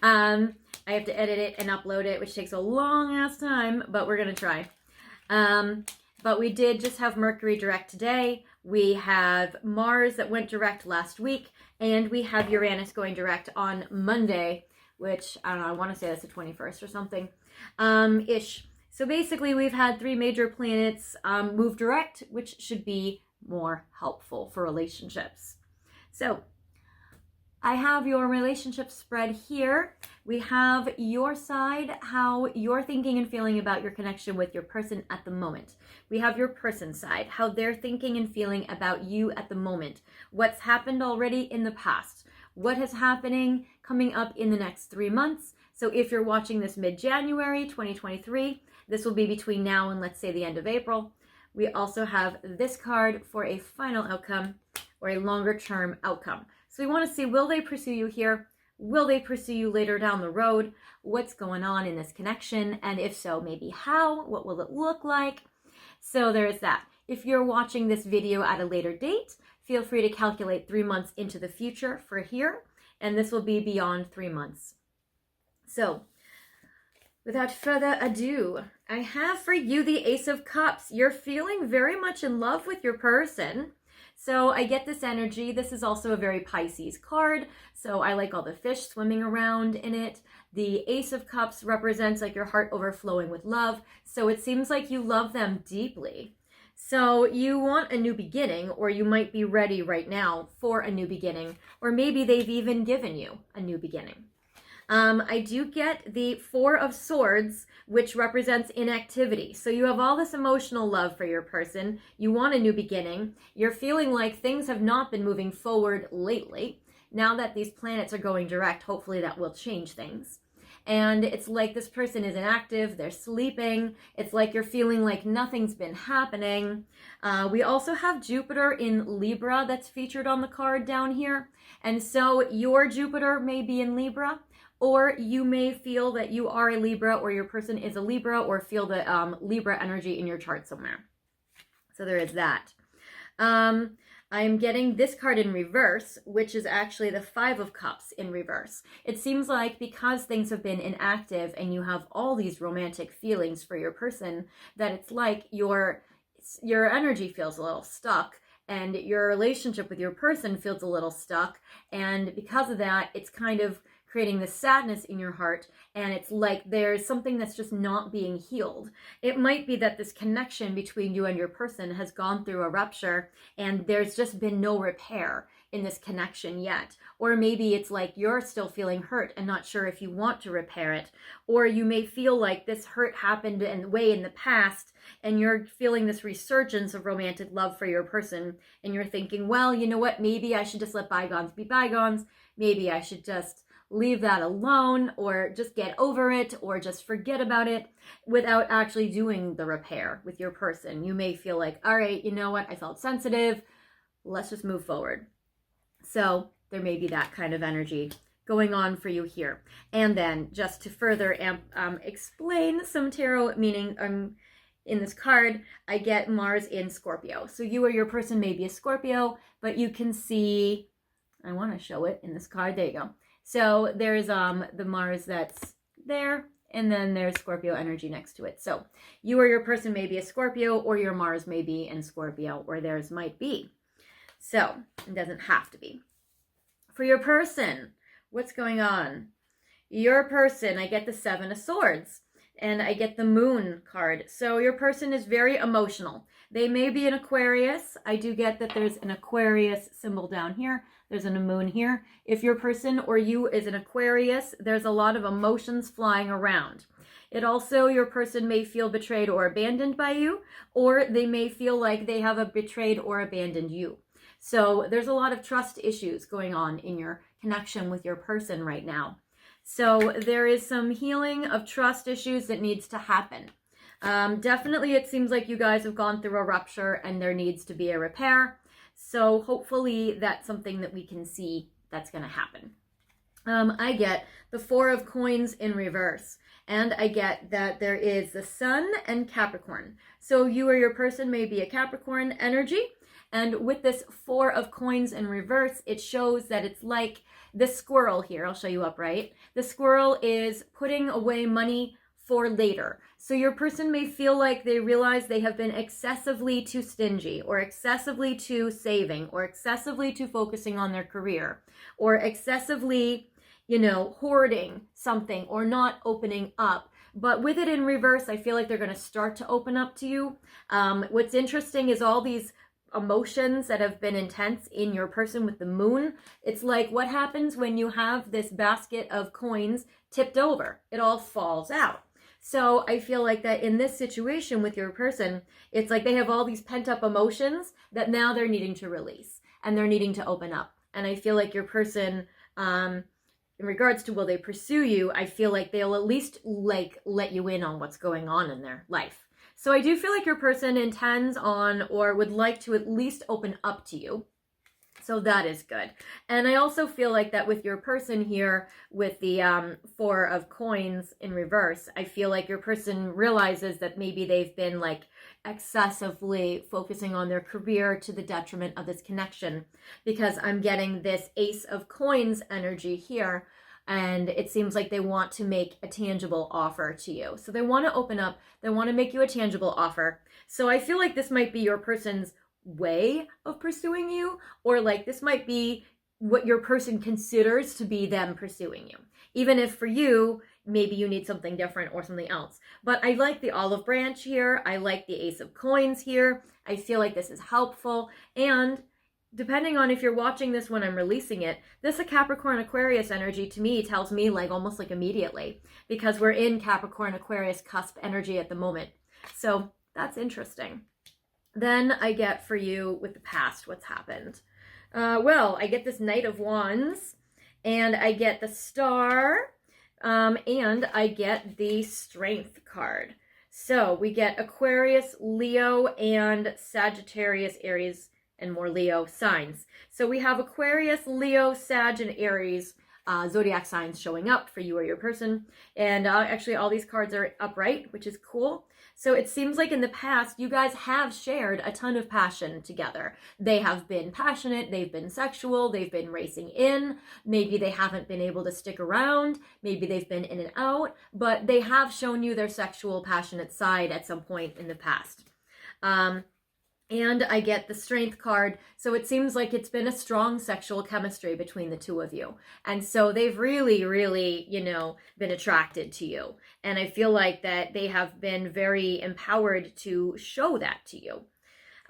I have to edit it and upload it, which takes a long ass time, but we're going to try. But we did just have Mercury direct today. We have Mars that went direct last week, and we have Uranus going direct on Monday, which, I don't know, I want to say that's the 21st or something, ish. So basically, we've had 3 major planets move direct, which should be more helpful for relationships. So I have your relationship spread here. We have your side, how you're thinking and feeling about your connection with your person at the moment. We have your person's side, how they're thinking and feeling about you at the moment. What's happened already in the past. What is happening coming up in the next 3 months. So if you're watching this mid-January 2023, this will be between now and let's say the end of April. We also have this card for a final outcome or a longer term outcome. So we want to see, will they pursue you here? Will they pursue you later down the road? What's going on in this connection? And if so, maybe how? What will it look like? So there's that. If you're watching this video at a later date, feel free to calculate 3 months into the future for here. And this will be beyond 3 months. So without further ado, I have for you the Ace of Cups. You're feeling very much in love with your person. So I get this energy. This is also a very Pisces card. So I like all the fish swimming around in it. The Ace of Cups represents like your heart overflowing with love. So it seems like you love them deeply. So you want a new beginning, or you might be ready right now for a new beginning, or maybe they've even given you a new beginning. I do get the 4 of Swords, which represents inactivity. So you have all this emotional love for your person. You want a new beginning. You're feeling like things have not been moving forward lately. Now that these planets are going direct, hopefully that will change things. and it's like this person is inactive, they're sleeping. It's like you're feeling like nothing's been happening. We also have Jupiter in Libra that's featured on the card down here. And so your Jupiter may be in Libra, or you may feel that you are a Libra, or your person is a Libra, or feel the Libra energy in your chart somewhere. So there is that. I'm getting this card in reverse, which is actually the Five of Cups in reverse. It seems like because things have been inactive and you have all these romantic feelings for your person, that it's like your energy feels a little stuck, and your relationship with your person feels a little stuck. And because of that, it's kind of creating this sadness in your heart, and it's like there's something that's just not being healed. It might be that this connection between you and your person has gone through a rupture, and there's just been no repair in this connection yet. Or maybe it's like you're still feeling hurt and not sure if you want to repair it. Or you may feel like this hurt happened way in the past, and you're feeling this resurgence of romantic love for your person, and you're thinking, well, you know what, maybe I should just let bygones be bygones. Maybe I should just leave that alone, or just get over it, or just forget about it, without actually doing the repair with your person. You may feel like, all right, you know what, I felt sensitive, let's just move forward. So there may be that kind of energy going on for you here. And then just to further explain some tarot meaning in this card, I get Mars in Scorpio. So you or your person may be a Scorpio, but you can see, I want to show it in this card, there you go. So there's the Mars that's there, and then there's Scorpio energy next to it. So you or your person may be a Scorpio, or your Mars may be in Scorpio, or theirs might be. So it doesn't have to be. For your person, what's going on? Your person, I get the Seven of Swords, and I get the Moon card. So your person is very emotional. They may be an Aquarius. I do get that there's an Aquarius symbol down here. There's a moon here. If your person or you is an Aquarius, there's a lot of emotions flying around. It also, your person may feel betrayed or abandoned by you, or they may feel like they have betrayed or abandoned you. So there's a lot of trust issues going on in your connection with your person right now. So there is some healing of trust issues that needs to happen. Definitely, it seems like you guys have gone through a rupture and there needs to be a repair. So hopefully that's something that we can see that's going to happen. I get the Four of Coins in reverse, and I get that there is the Sun and Capricorn. So you or your person may be a Capricorn energy, and with this Four of Coins in reverse, it shows that it's like the squirrel here. I'll show you upright. The squirrel is putting away money for later. So your person may feel like they realize they have been excessively too stingy, or excessively too saving, or excessively too focusing on their career, or excessively, hoarding something, or not opening up. But with it in reverse, I feel like they're going to start to open up to you. What's interesting is all these emotions that have been intense in your person with the moon. It's like what happens when you have this basket of coins tipped over. It all falls out. So I feel like that in this situation with your person, it's like they have all these pent-up emotions that now they're needing to release, and they're needing to open up. And I feel like your person, in regards to will they pursue you, I feel like they'll at least let you in on what's going on in their life. So I do feel like your person intends on or would like to at least open up to you. So that is good. And I also feel like that with your person here with the Four of Coins in reverse, I feel like your person realizes that maybe they've been like excessively focusing on their career to the detriment of this connection, because I'm getting this Ace of Coins energy here. And it seems like they want to make a tangible offer to you. So they want to open up. They want to make you a tangible offer. So I feel like this might be your person's way of pursuing you, or like this might be what your person considers to be them pursuing you. Even if for you, maybe you need something different or something else. But I like the olive branch here. I like the Ace of Coins here. I feel like this is helpful. And depending on if you're watching this when I'm releasing it, this Capricorn Aquarius energy to me tells me like almost like immediately, because we're in Capricorn Aquarius cusp energy at the moment. So that's interesting. Then I get for you with the past, what's happened. Well, I get this Knight of Wands, and I get the Star, And I get the Strength card. So we get Aquarius, Leo, and Sagittarius, Aries, and more Leo signs. So we have Aquarius, Leo, Sag, and Aries zodiac signs showing up for you or your person. And actually all these cards are upright, which is cool. So it seems like in the past, you guys have shared a ton of passion together. They have been passionate, they've been sexual, they've been racing in. Maybe they haven't been able to stick around. Maybe they've been in and out, but they have shown you their sexual, passionate side at some point in the past. And I get the Strength card. So it seems like it's been a strong sexual chemistry between the two of you. And so they've really, really, been attracted to you. And I feel like that they have been very empowered to show that to you.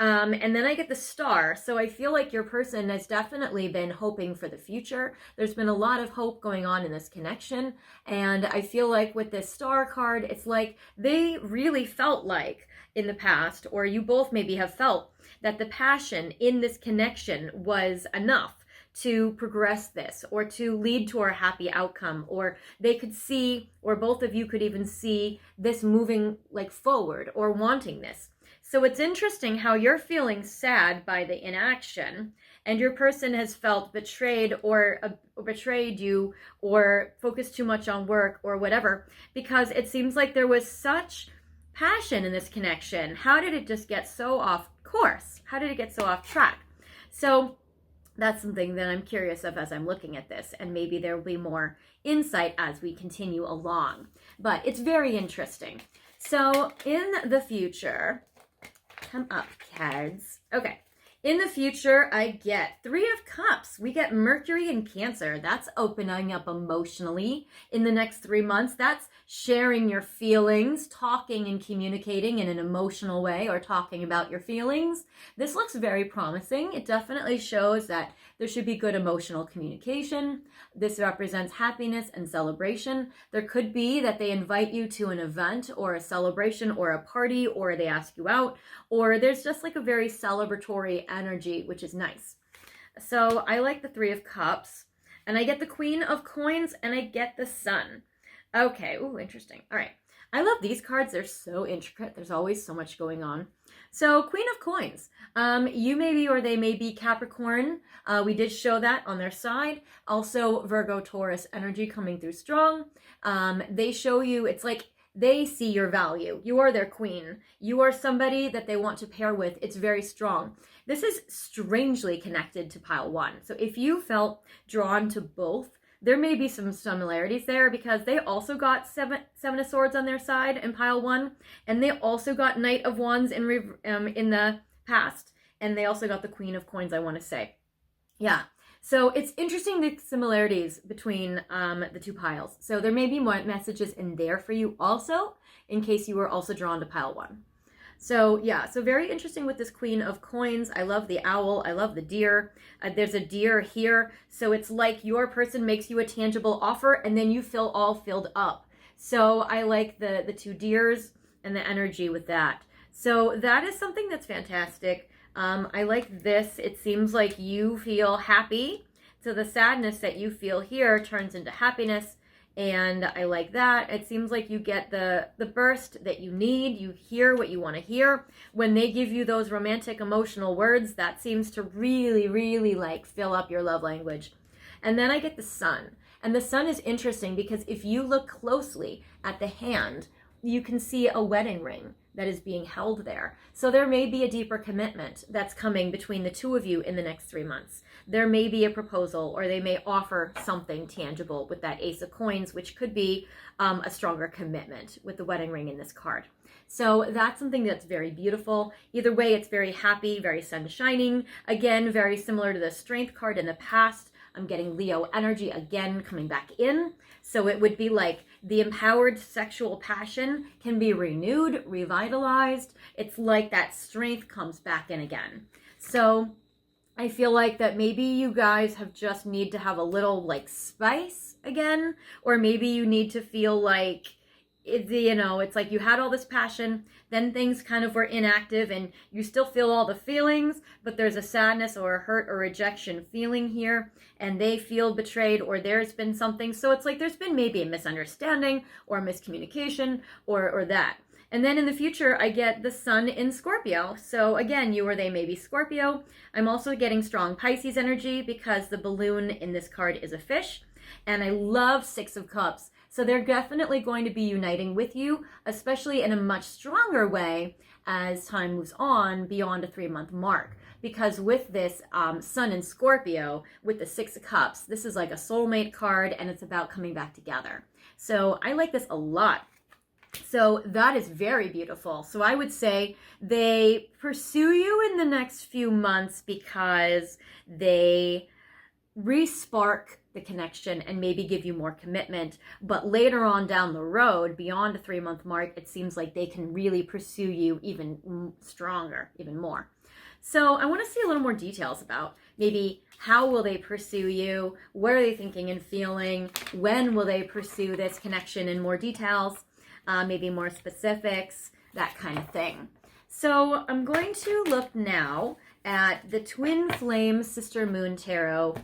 And then I get the Star. So I feel like your person has definitely been hoping for the future. There's been a lot of hope going on in this connection. And I feel like with this Star card, it's like they really felt like in the past, or you both maybe have felt that the passion in this connection was enough to progress this or to lead to a happy outcome, or they could see, or both of you could even see this moving like forward or wanting this. So it's interesting how you're feeling sad by the inaction and your person has felt betrayed or betrayed you or focused too much on work or whatever, because it seems like there was such passion in this connection. How did it just get so off course? How did it get so off track? So that's something that I'm curious of as I'm looking at this, and maybe there will be more insight as we continue along. But it's very interesting. So in the future, come up, cards. Okay. In the future, I get 3 of Cups. We get Mercury and Cancer. That's opening up emotionally in the next 3 months. That's sharing your feelings, talking and communicating in an emotional way, or talking about your feelings. This looks very promising. It definitely shows that there should be good emotional communication. This represents happiness and celebration. There could be that they invite you to an event or a celebration or a party, or they ask you out, or there's just like a very celebratory energy, which is nice. So I like the 3 of Cups, and I get the Queen of Coins, and I get the Sun. Okay, ooh, interesting. All right. I love these cards. They're so intricate. There's always so much going on. So Queen of Coins. You may be, or they may be Capricorn. We did show that on their side. Also Virgo, Taurus energy coming through strong. They show you, it's like they see your value. You are their queen. You are somebody that they want to pair with. It's very strong. This is strangely connected to pile 1. So if you felt drawn to both, there may be some similarities there, because they also got seven of Swords on their side in pile 1, and they also got Knight of Wands in the past, and they also got the Queen of Coins, I want to say. Yeah. So it's interesting, the similarities between the 2 piles. So there may be more messages in there for you also, in case you were also drawn to pile 1. So yeah, so very interesting with this Queen of Coins. I love the owl. I love the deer. There's a deer here. So it's like your person makes you a tangible offer, and then you feel all filled up. So I like the 2 deers and the energy with that. So that is something that's fantastic. I like this. It seems like you feel happy. So the sadness that you feel here turns into happiness. And I like that. It seems like you get the burst that you need. You hear what you want to hear. When they give you those romantic, emotional words, that seems to really, really like fill up your love language. And then I get the Sun. And the Sun is interesting because if you look closely at the hand, you can see a wedding ring that is being held there. So there may be a deeper commitment that's coming between the 2 of you in the next 3 months. There may be a proposal, or they may offer something tangible with that Ace of Coins, which could be a stronger commitment with the wedding ring in this card. So that's something that's very beautiful. Either way, it's very happy, very sun shining. Again, very similar to the Strength card in the past. I'm getting Leo energy again coming back in. So it would be like the empowered sexual passion can be renewed, revitalized. It's like that strength comes back in again. So I feel like that maybe you guys have just need to have a little like spice again, or maybe you need to feel like it's like you had all this passion, then things kind of were inactive and you still feel all the feelings, but there's a sadness or a hurt or rejection feeling here, and they feel betrayed, or there's been something. So it's like there's been maybe a misunderstanding or miscommunication or that. And then in the future, I get the sun in Scorpio. So again, you or they may be Scorpio. I'm also getting strong Pisces energy because the balloon in this card is a fish. And I love Six of Cups. So they're definitely going to be uniting with you, especially in a much stronger way as time moves on beyond a 3-month mark. Because with this sun in Scorpio, with the Six of Cups, this is like a soulmate card, and it's about coming back together. So I like this a lot. So that is very beautiful. So I would say they pursue you in the next few months because they re-spark the connection and maybe give you more commitment. But later on down the road, beyond a 3-month mark, it seems like they can really pursue you even stronger, even more. So I want to see a little more details about maybe how will they pursue you, what are they thinking and feeling, when will they pursue this connection in more details, maybe more specifics, that kind of thing. So I'm going to look now at the Twin Flame Sister Moon Tarot.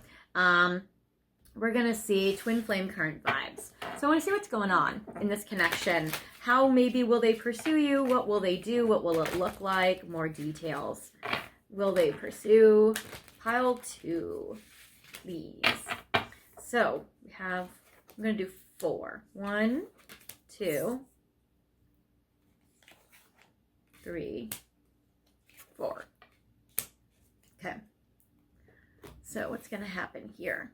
We're going to see Twin Flame current vibes. So I want to see what's going on in this connection. How maybe will they pursue you? What will they do? What will it look like? More details. Will they pursue? Pile 2, please. So we have, I'm going to do 4. 1, 2, 3, 4. Okay. So what's going to happen here?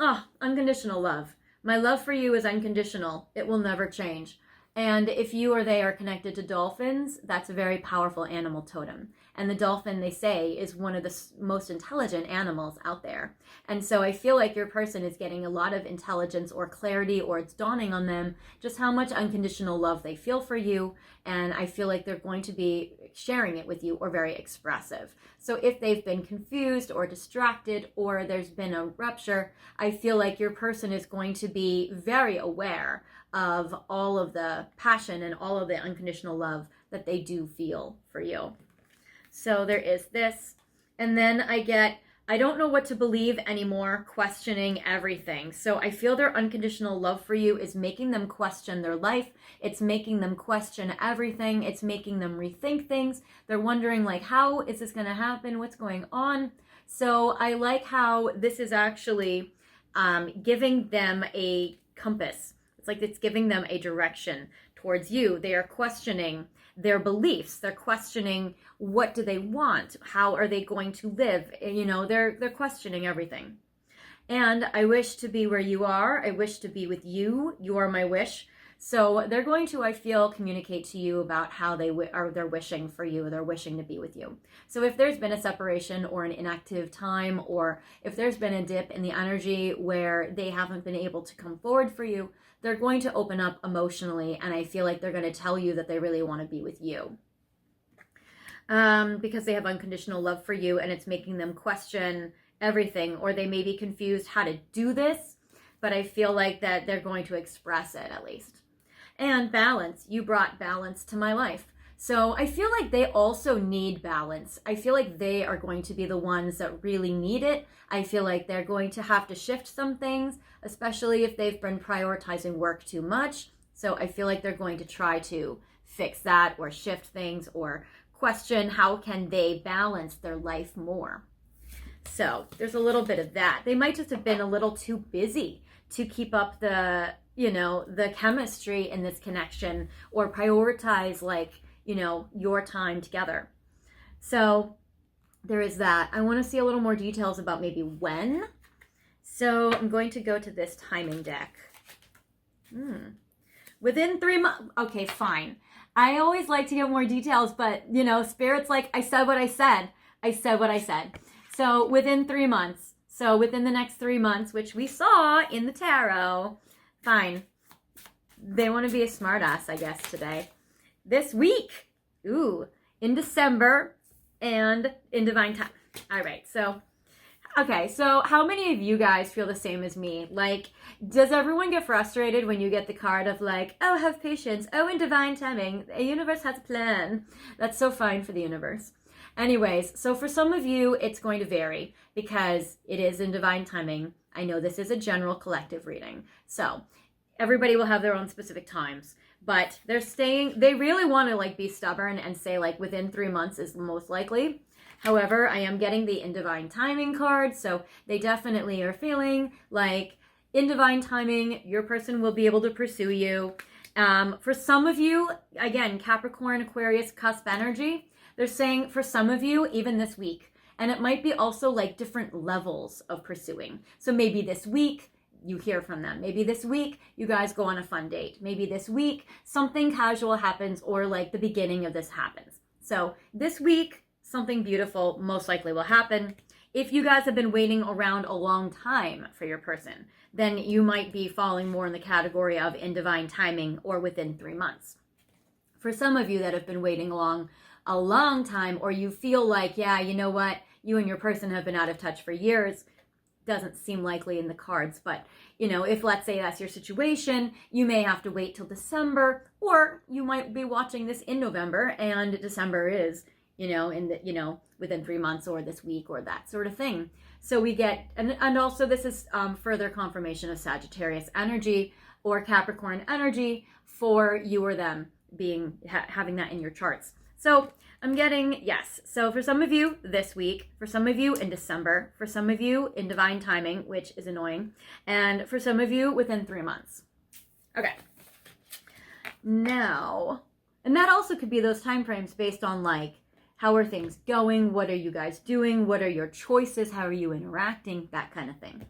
Oh, unconditional love. My love for you is unconditional. It will never change. And if you or they are connected to dolphins, that's a very powerful animal totem. And the dolphin, they say, is one of the most intelligent animals out there. And so I feel like your person is getting a lot of intelligence or clarity, or it's dawning on them just how much unconditional love they feel for you. And I feel like they're going to be sharing it with you, or very expressive. So if they've been confused or distracted, or there's been a rupture, I feel like your person is going to be very aware of all of the passion and all of the unconditional love that they do feel for you. So there is this. And then I get, I don't know what to believe anymore, questioning everything. So I feel their unconditional love for you is making them question their life. It's making them question everything. It's making them rethink things. They're wondering, like, how is this going to happen? What's going on? So I like how this is actually giving them a compass. It's like it's giving them a direction towards you. They are questioning their beliefs. They're questioning, what do they want? How are they going to live? You know, they're questioning everything. And I wish to be where you are. I wish to be with you. You are my wish. So they're going to, I feel, communicate to you about how they're wishing for you. They're wishing to be with you. So if there's been a separation or an inactive time, or if there's been a dip in the energy where they haven't been able to come forward for you, they're going to open up emotionally, and I feel like they're going to tell you that they really want to be with you. Because they have unconditional love for you, and it's making them question everything, or they may be confused how to do this, but I feel like that they're going to express it at least. And balance. You brought balance to my life. So I feel like they also need balance. I feel like they are going to be the ones that really need it. I feel like they're going to have to shift some things, especially if they've been prioritizing work too much. So I feel like they're going to try to fix that, or shift things, or question how can they balance their life more. So there's a little bit of that. They might just have been a little too busy to keep up the, the chemistry in this connection, or prioritize, like, your time together. So there is that. I want to see a little more details about maybe when. So I'm going to go to this timing deck. Within 3 months. Okay, fine. I always like to get more details, but, Spirit's like, I said what I said. I said what I said. So within 3 months. So within the next 3 months, which we saw in the tarot, fine. They want to be a smartass, I guess, today. This week, in December, and in divine time. All right, so Okay, so how many of you guys feel the same as me? Like, does everyone get frustrated when you get the card of like, oh, have patience, oh, in divine timing, the universe has a plan? That's so fine for the universe. Anyways, so for some of you, it's going to vary because it is in divine timing. I know this is a general collective reading. So everybody will have their own specific times, but they really want to like be stubborn and say like within 3 months is the most likely. However, I am getting the in divine timing card, so they definitely are feeling like in divine timing, your person will be able to pursue you. For some of you, again, Capricorn, Aquarius, cusp energy, they're saying for some of you, even this week. And it might be also like different levels of pursuing. So maybe this week, you hear from them. Maybe this week, you guys go on a fun date. Maybe this week, something casual happens or like the beginning of this happens. So this week, something beautiful most likely will happen. If you guys have been waiting around a long time for your person, then you might be falling more in the category of in divine timing or within 3 months. For some of you that have been waiting along a long time, or you feel like, yeah, you know what, you and your person have been out of touch for years, doesn't seem likely in the cards, but if let's say that's your situation, you may have to wait till December, or you might be watching this in November and December is within 3 months or this week or that sort of thing. So we get, and also this is further confirmation of Sagittarius energy or Capricorn energy for you or them being having that in your charts. So I'm getting, yes. So for some of you this week, for some of you in December, for some of you in divine timing, which is annoying, and for some of you within 3 months. Okay. Now, and that also could be those time frames based on like, how are things going? What are you guys doing? What are your choices? How are you interacting? That kind of thing.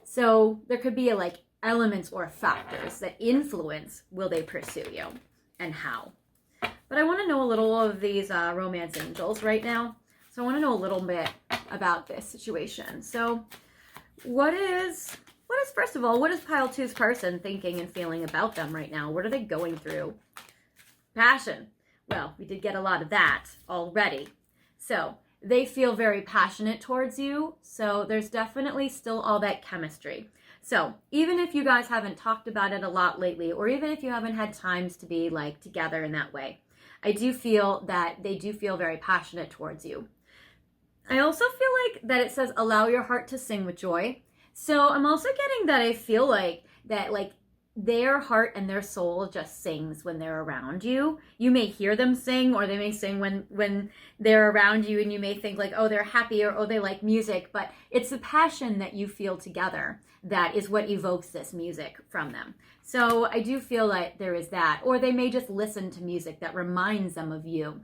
So there could be like elements or factors that influence will they pursue you and how. But I want to know a little of these romance angels right now. So I want to know a little bit about this situation. So what is first of all, what is pile two's person thinking and feeling about them right now? What are they going through? Passion. Well, we did get a lot of that already. So they feel very passionate towards you. So there's definitely still all that chemistry. So even if you guys haven't talked about it a lot lately, or even if you haven't had times to be like together in that way, I do feel that they do feel very passionate towards you. I also feel like that it says, allow your heart to sing with joy. So I'm also getting that I feel like that like their heart and their soul just sings when they're around you. You may hear them sing, or they may sing when they're around you, and you may think like, oh, they're happy, or oh, they like music, but it's the passion that you feel together that is what evokes this music from them. So I do feel like there is that, or they may just listen to music that reminds them of you.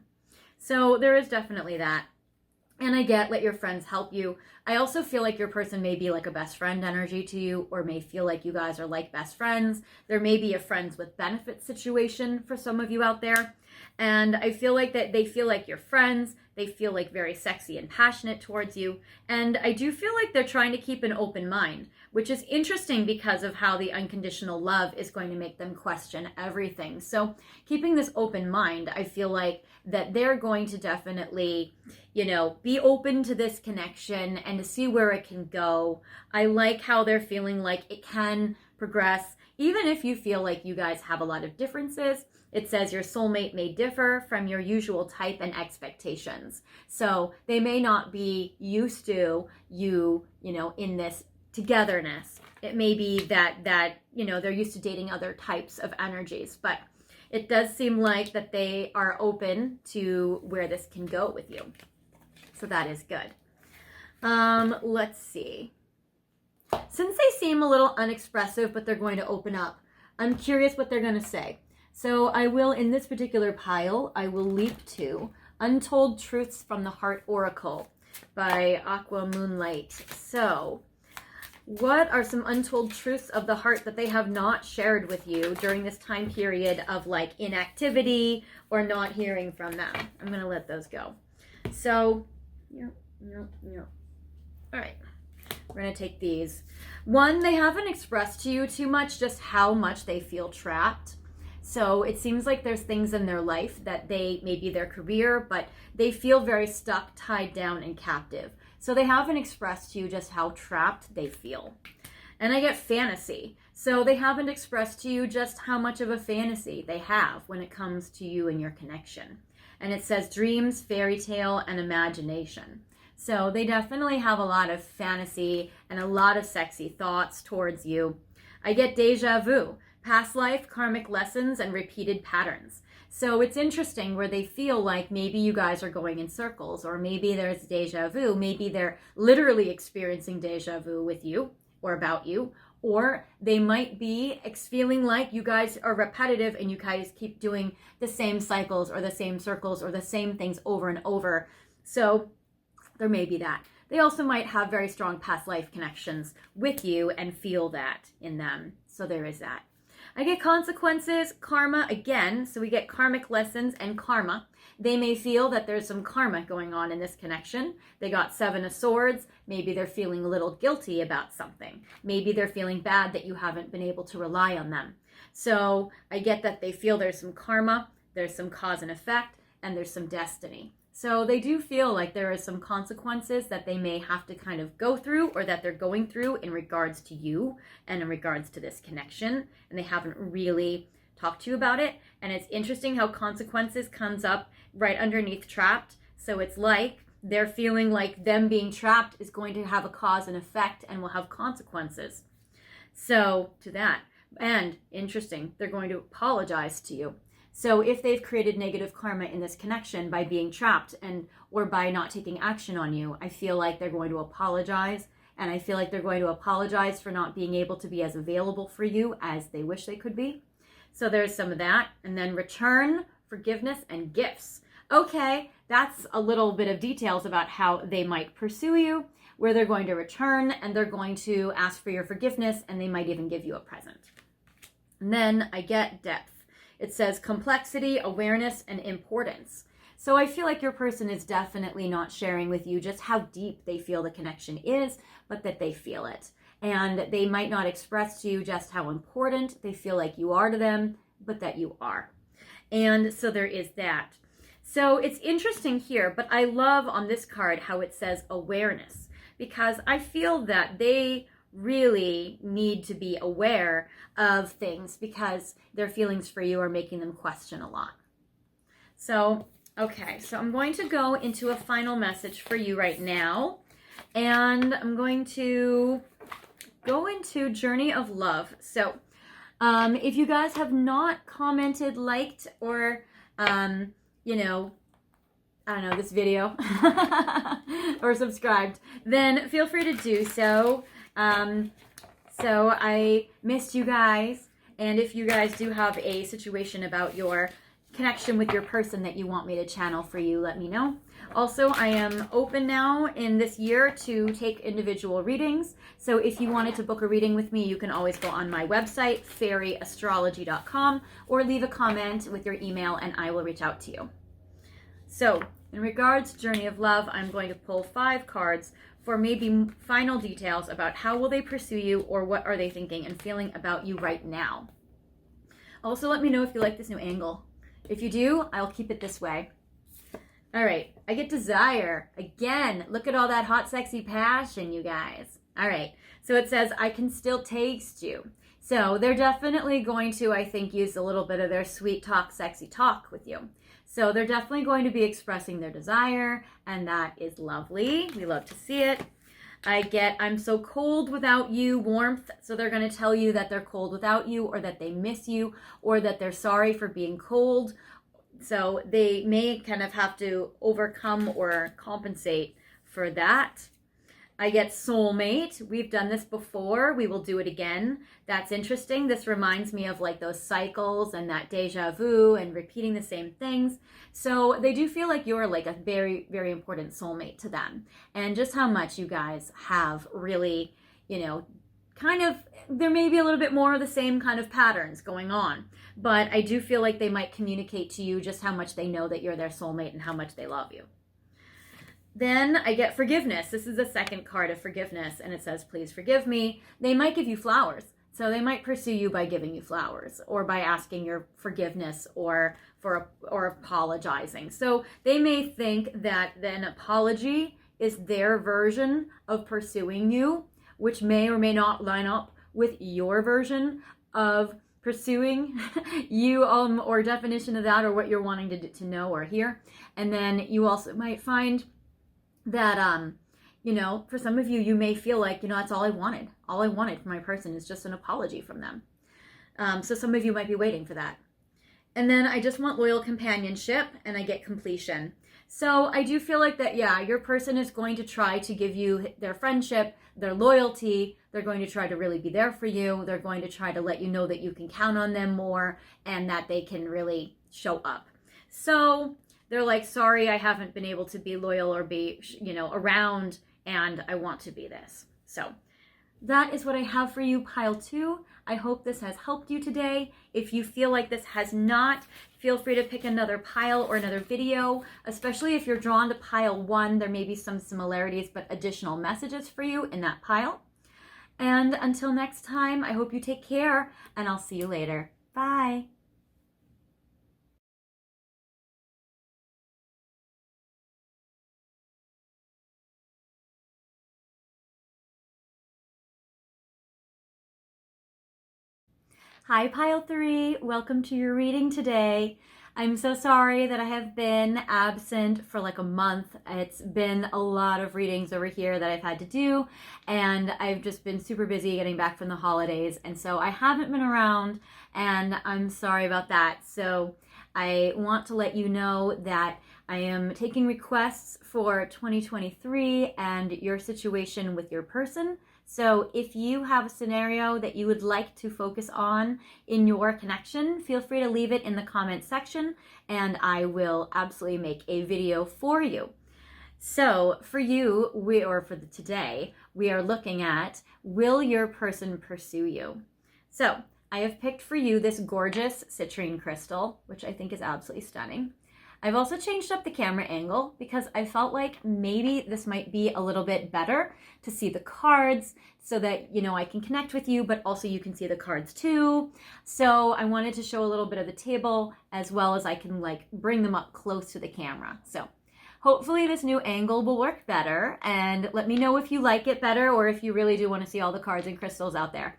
So there is definitely that. And I get, let your friends help you. I also feel like your person may be like a best friend energy to you, or may feel like you guys are like best friends. There may be a friends with benefits situation for some of you out there. And I feel like that they feel like you're friends. They feel like very sexy and passionate towards you. And I do feel like they're trying to keep an open mind, which is interesting because of how the unconditional love is going to make them question everything. So keeping this open mind, I feel like that they're going to definitely, be open to this connection and to see where it can go. I like how they're feeling like it can progress, even if you feel like you guys have a lot of differences. It says your soulmate may differ from your usual type and expectations. So they may not be used to you, in this togetherness. It may be that they're used to dating other types of energies, but it does seem like that they are open to where this can go with you. So that is good. Let's see. Since they seem a little unexpressive, but they're going to open up, I'm curious what they're going to say. So I will, in this particular pile, I will leap to Untold Truths from the Heart Oracle by Aqua Moonlight. So what are some untold truths of the heart that they have not shared with you during this time period of like inactivity or not hearing from them? I'm going to let those go. So, all right. We're going to take these. One, they haven't expressed to you too much just how much they feel trapped. So it seems like there's things in their life that maybe their career, but they feel very stuck, tied down, and captive. So they haven't expressed to you just how trapped they feel. And I get fantasy. So they haven't expressed to you just how much of a fantasy they have when it comes to you and your connection. And it says dreams, fairy tale, and imagination. So they definitely have a lot of fantasy and a lot of sexy thoughts towards you. I get deja vu, past life, karmic lessons, and repeated patterns. So it's interesting where they feel like maybe you guys are going in circles, or maybe there's deja vu. Maybe they're literally experiencing deja vu with you or about you, or they might be feeling like you guys are repetitive and you guys keep doing the same cycles or the same circles or the same things over and over. So there may be that. They also might have very strong past life connections with you and feel that in them. So there is that. I get consequences, karma again. So we get karmic lessons and karma. They may feel that there's some karma going on in this connection. They got 7 of Swords. Maybe they're feeling a little guilty about something. Maybe they're feeling bad that you haven't been able to rely on them. So I get that they feel there's some karma, there's some cause and effect, and there's some destiny. So they do feel like there are some consequences that they may have to kind of go through, or that they're going through in regards to you and in regards to this connection, and they haven't really talked to you about it. And it's interesting how consequences comes up right underneath trapped. So it's like they're feeling like them being trapped is going to have a cause and effect and will have consequences. So to that, and interesting, they're going to apologize to you. So if they've created negative karma in this connection by being trapped or by not taking action on you, I feel like they're going to apologize. And I feel like they're going to apologize for not being able to be as available for you as they wish they could be. So there's some of that. And then return, forgiveness, and gifts. Okay, that's a little bit of details about how they might pursue you, where they're going to return, and they're going to ask for your forgiveness, and they might even give you a present. And then I get depth. It says complexity, awareness, and importance. So I feel like your person is definitely not sharing with you just how deep they feel the connection is, but that they feel it. And they might not express to you just how important they feel like you are to them, but that you are. And so there is that. So it's interesting here, but I love on this card how it says awareness, because I feel that they really need to be aware of things because their feelings for you are making them question a lot. So, okay, so I'm going to go into a final message for you right now, and I'm going to go into Journey of Love. So, if you guys have not commented, liked, or, this video or subscribed, then feel free to do so. So I missed you guys, and if you guys do have a situation about your connection with your person that you want me to channel for you, let me know. Also, I am open now in this year to take individual readings. So if you wanted to book a reading with me, you can always go on my website, fairyastrology.com, or leave a comment with your email and I will reach out to you. So in regards to Journey of Love, I'm going to pull 5 cards for maybe final details about how will they pursue you, or what are they thinking and feeling about you right now. Also, let me know if you like this new angle. If you do, I'll keep it this way. All right, I get desire. Again, look at all that hot, sexy passion, you guys. All right, so it says, I can still taste you. So they're definitely going to, I think, use a little bit of their sweet talk, sexy talk with you. So they're definitely going to be expressing their desire, and that is lovely. We love to see it. I get, I'm so cold without you, warmth. So they're going to tell you that they're cold without you, or that they miss you, or that they're sorry for being cold. So they may kind of have to overcome or compensate for that. I get soulmate. We've done this before. We will do it again. That's interesting. This reminds me of like those cycles and that deja vu and repeating the same things. So they do feel like you're like a very, very important soulmate to them. And just how much you guys have really, kind of, there may be a little bit more of the same kind of patterns going on. But I do feel like they might communicate to you just how much they know that you're their soulmate and how much they love you. Then I get forgiveness. This is the second card of forgiveness, and it says, please forgive me. They might give you flowers. So they might pursue you by giving you flowers, or by asking your forgiveness, or apologizing. So they may think that an apology is their version of pursuing you, which may or may not line up with your version of pursuing you, or definition of that, or what you're wanting to know or hear. And then you also might find that, you know, for some of you, you may feel like, you know, that's all I wanted. All I wanted from my person is just an apology from them. So some of you might be waiting for that. And then I just want loyal companionship, and I get completion. So I do feel like that, yeah, your person is going to try to give you their friendship, their loyalty. They're going to try to really be there for you. They're going to try to let you know that you can count on them more and that they can really show up. So they're like, sorry, I haven't been able to be loyal or be, you know, around, and I want to be this. So that is what I have for you, pile 2. I hope this has helped you today. If you feel like this has not, feel free to pick another pile or another video, especially if you're drawn to pile 1. There may be some similarities, but additional messages for you in that pile. And until next time, I hope you take care, and I'll see you later. Bye. Hi, pile 3. Welcome to your reading today. I'm so sorry that I have been absent for like a month. It's been a lot of readings over here that I've had to do, and I've just been super busy getting back from the holidays, and so I haven't been around, and I'm sorry about that. So I want to let you know that I am taking requests for 2023 and your situation with your person. So if you have a scenario that you would like to focus on in your connection, feel free to leave it in the comment section, and I will absolutely make a video for you. So for you, today, we are looking at, will your person pursue you? So I have picked for you this gorgeous citrine crystal, which I think is absolutely stunning. I've also changed up the camera angle because I felt like maybe this might be a little bit better to see the cards so that, you know, I can connect with you, but also you can see the cards too. So I wanted to show a little bit of the table as well as I can like bring them up close to the camera. So hopefully this new angle will work better, and let me know if you like it better or if you really do want to see all the cards and crystals out there.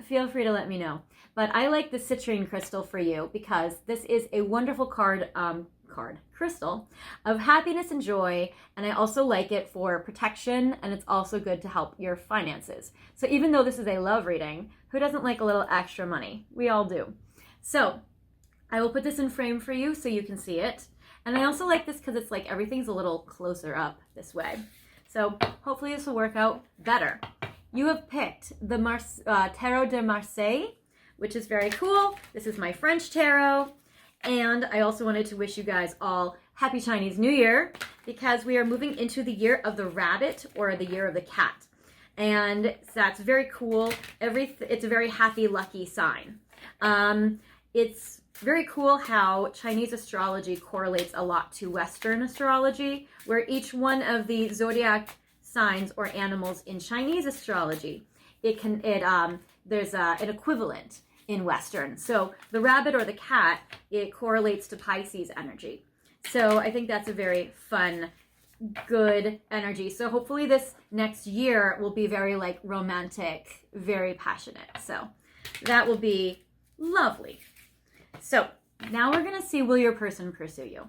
Feel free to let me know. But I like the citrine crystal for you because this is a wonderful crystal of happiness and joy, and I also like it for protection, and it's also good to help your finances. So even though this is a love reading, who doesn't like a little extra money? We all do. So I will put this in frame for you so you can see it. And I also like this because it's like everything's a little closer up this way. So hopefully this will work out better. You have picked the Tarot de Marseille, which is very cool. This is my French tarot. And I also wanted to wish you guys all Happy Chinese New Year because we are moving into the year of the rabbit or the year of the cat. And that's very cool. It's a very happy, lucky sign. It's very cool how Chinese astrology correlates a lot to Western astrology, where each one of the zodiac signs or animals in Chinese astrology, there's an equivalent in Western. So the rabbit or the cat, it correlates to Pisces energy. So I think that's a very fun, good energy. So hopefully this next year will be very like romantic, very passionate. So that will be lovely. So now we're going to see, will your person pursue you?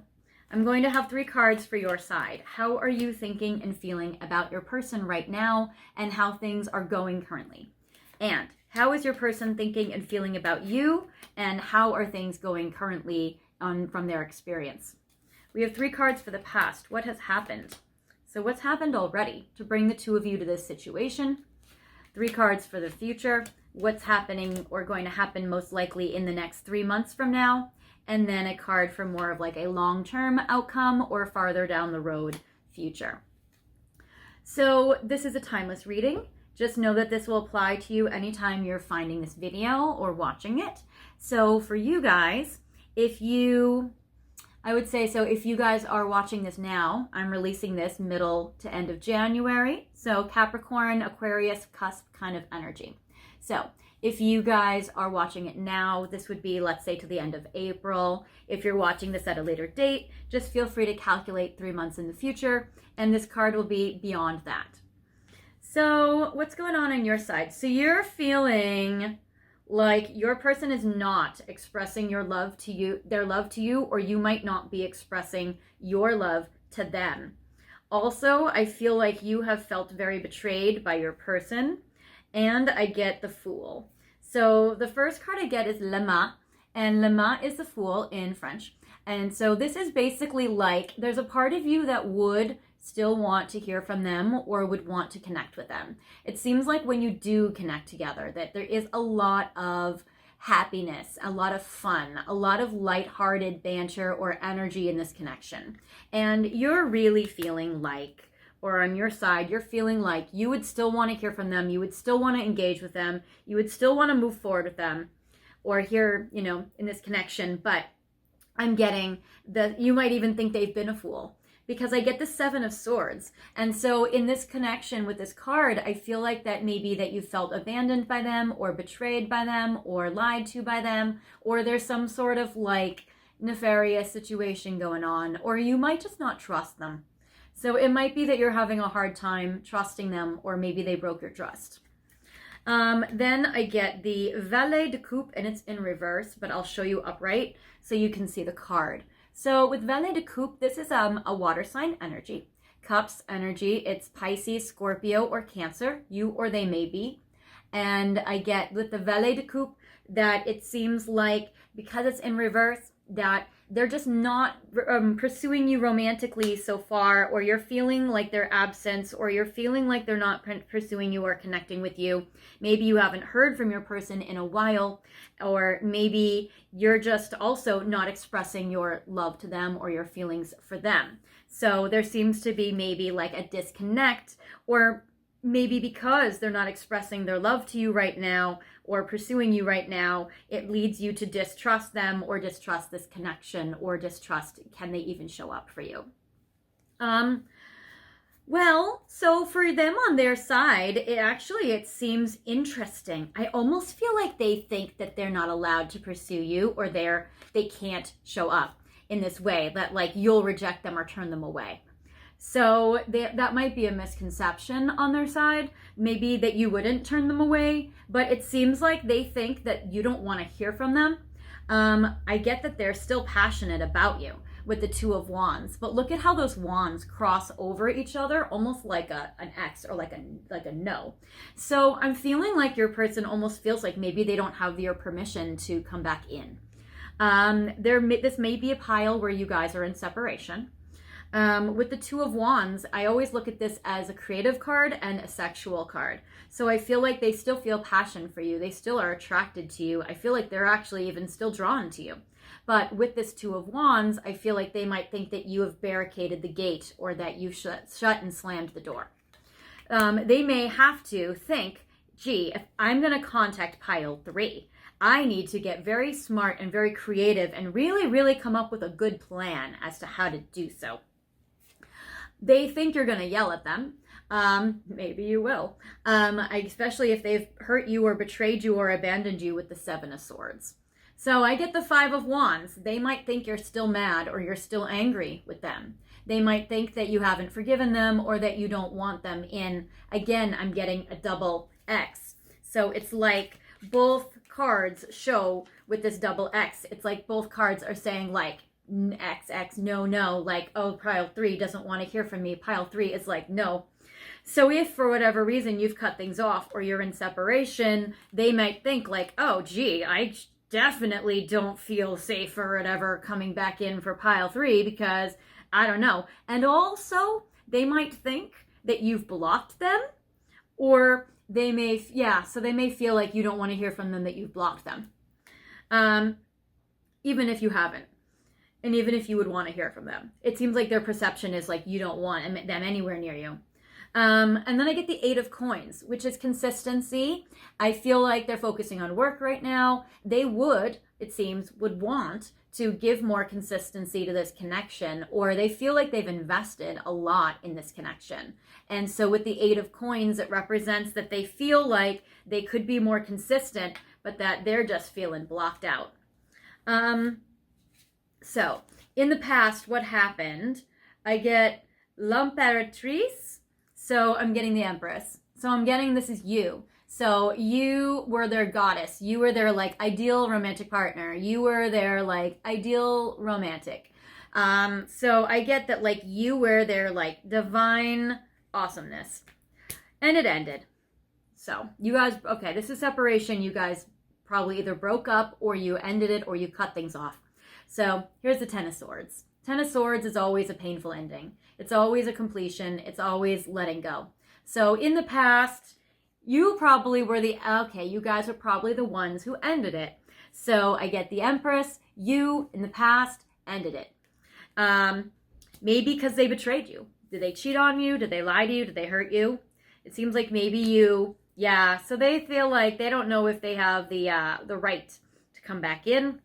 I'm going to have 3 cards for your side. How are you thinking and feeling about your person right now and how things are going currently? And how is your person thinking and feeling about you, and how are things going currently from their experience? We have 3 cards for the past. What has happened? So what's happened already to bring the 2 of you to this situation? 3 cards for the future. What's happening or going to happen most likely in the next 3 months from now? And then a card for more of like a long-term outcome or farther down the road future. So this is a timeless reading. Just know that this will apply to you anytime you're finding this video or watching it. So for you guys, if you guys are watching this now, I'm releasing this middle to end of January. So Capricorn, Aquarius, cusp kind of energy. So If you guys are watching it now, this would be, let's say, to the end of April. If you're watching this at a later date, just feel free to calculate 3 months in the future, and this card will be beyond that. So what's going on your side? So you're feeling like your person is not expressing their love to you, or you might not be expressing your love to them. Also, I feel like you have felt very betrayed by your person, and I get the Fool. So the first card I get is Lumina, and Lumina is the Fool in French. And so this is basically like there's a part of you that would still want to hear from them or would want to connect with them. It seems like when you do connect together that there is a lot of happiness, a lot of fun, a lot of lighthearted banter or energy in this connection. And you're really feeling like, or on your side, you're feeling like you would still want to hear from them, you would still want to engage with them, you would still want to move forward with them or hear, in this connection. But I'm getting that you might even think they've been a fool, because I get the 7 of Swords. And so in this connection with this card, I feel like that maybe that you felt abandoned by them or betrayed by them or lied to by them, or there's some sort of like nefarious situation going on, or you might just not trust them. So it might be that you're having a hard time trusting them, or maybe they broke your trust. Then I get the Valet de Coupe, and it's in reverse, but I'll show you upright so you can see the card. So with Valet de Coupe, this is a water sign energy. Cups energy, it's Pisces, Scorpio, or Cancer, you or they may be. And I get with the Valet de Coupe that it seems like because it's in reverse that they're just not pursuing you romantically so far, or you're feeling like their absence, or you're feeling like they're not pursuing you or connecting with you. Maybe you haven't heard from your person in a while, or maybe you're just also not expressing your love to them or your feelings for them. So there seems to be maybe like a disconnect, or maybe because they're not expressing their love to you right now or pursuing you right now, it leads you to distrust them or distrust this connection, or distrust, can they even show up for you? Well, so for them on their side, it seems interesting. I almost feel like they think that they're not allowed to pursue you, or they can't show up in this way, that like you'll reject them or turn them away. So that might be a misconception on their side, maybe that you wouldn't turn them away, but it seems like they think that you don't want to hear from them. I get that they're still passionate about you with the 2 of Wands, but look at how those wands cross over each other, almost like an X or like a no. So I'm feeling like your person almost feels like maybe they don't have your permission to come back in. This may be a pile where you guys are in separation. With the 2 of Wands, I always look at this as a creative card and a sexual card. So I feel like they still feel passion for you. They still are attracted to you. I feel like they're actually even still drawn to you. But with this 2 of Wands, I feel like they might think that you have barricaded the gate, or that you shut and slammed the door. They may have to think, gee, if I'm going to contact pile 3, I need to get very smart and very creative and really, really come up with a good plan as to how to do so. They think you're going to yell at them. Maybe you will. Especially if they've hurt you or betrayed you or abandoned you with the 7 of Swords. So I get the 5 of Wands. They might think you're still mad or you're still angry with them. They might think that you haven't forgiven them or that you don't want them in. Again, I'm getting a double X. So it's like both cards show with this double X. It's like both cards are saying like, XX, no, like, oh, pile 3 doesn't want to hear from me. Pile 3 is like, no. So if for whatever reason you've cut things off or you're in separation, they might think like, oh, gee, I definitely don't feel safe or whatever coming back in for pile 3 because I don't know. And also they might think that you've blocked them, or they may feel like you don't want to hear from them, that you've blocked them. Even if you haven't. And even if you would want to hear from them, it seems like their perception is like you don't want them anywhere near you. And then I get the 8 of coins, which is consistency. I feel like they're focusing on work right now. They would, it seems, would want to give more consistency to this connection, or they feel like they've invested a lot in this connection. And so with the 8 of coins, it represents that they feel like they could be more consistent, but that they're just feeling blocked out. So in the past, what happened? I get L'Impératrice. So I'm getting the Empress. So I'm getting this is you. So you were their goddess. You were their like ideal romantic partner. You were their like ideal romantic. So I get that like you were their like divine awesomeness. And it ended. So you guys, okay, this is separation. You guys probably either broke up or you ended it or you cut things off. So here's the 10 of Swords. 10 of Swords is always a painful ending. It's always a completion. It's always letting go. So in the past, you probably were you guys were probably the ones who ended it. So I get the Empress, you in the past ended it. Maybe because they betrayed you. Did they cheat on you? Did they lie to you? Did they hurt you? It seems like maybe so they feel like they don't know if they have the right to come back in.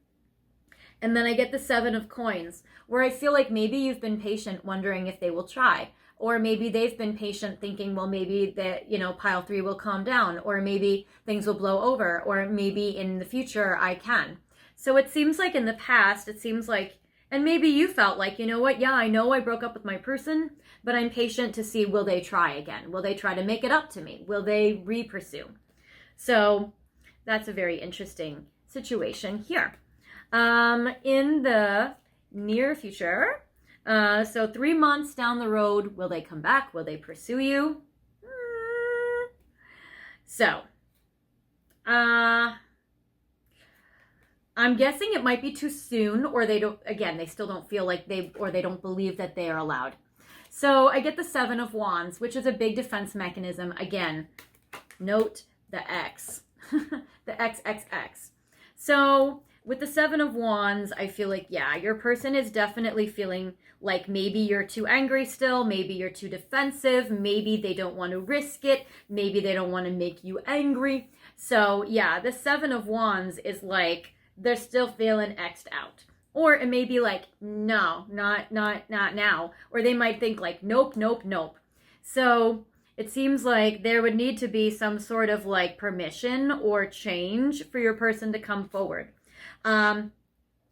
And then I get the 7 of coins, where I feel like maybe you've been patient wondering if they will try. Or maybe they've been patient thinking, well, maybe that, pile 3 will calm down. Or maybe things will blow over. Or maybe in the future I can. So it seems like in the past, and maybe you felt like, you know what? Yeah, I know I broke up with my person, but I'm patient to see, will they try again? Will they try to make it up to me? Will they re-pursue? So that's a very interesting situation here. In the near future, so 3 months down the road, will they come back? Will they pursue you? So, I'm guessing it might be too soon, or they still don't feel like they don't believe that they are allowed. So I get the 7 of Wands, which is a big defense mechanism. Again, note the X, the XXX. So with the 7 of Wands, I feel like, your person is definitely feeling like maybe you're too angry still, maybe you're too defensive, maybe they don't want to risk it, maybe they don't want to make you angry. So the 7 of Wands is like, they're still feeling X'd out. Or it may be like, no, not now. Or they might think like, nope. So it seems like there would need to be some sort of like permission or change for your person to come forward. And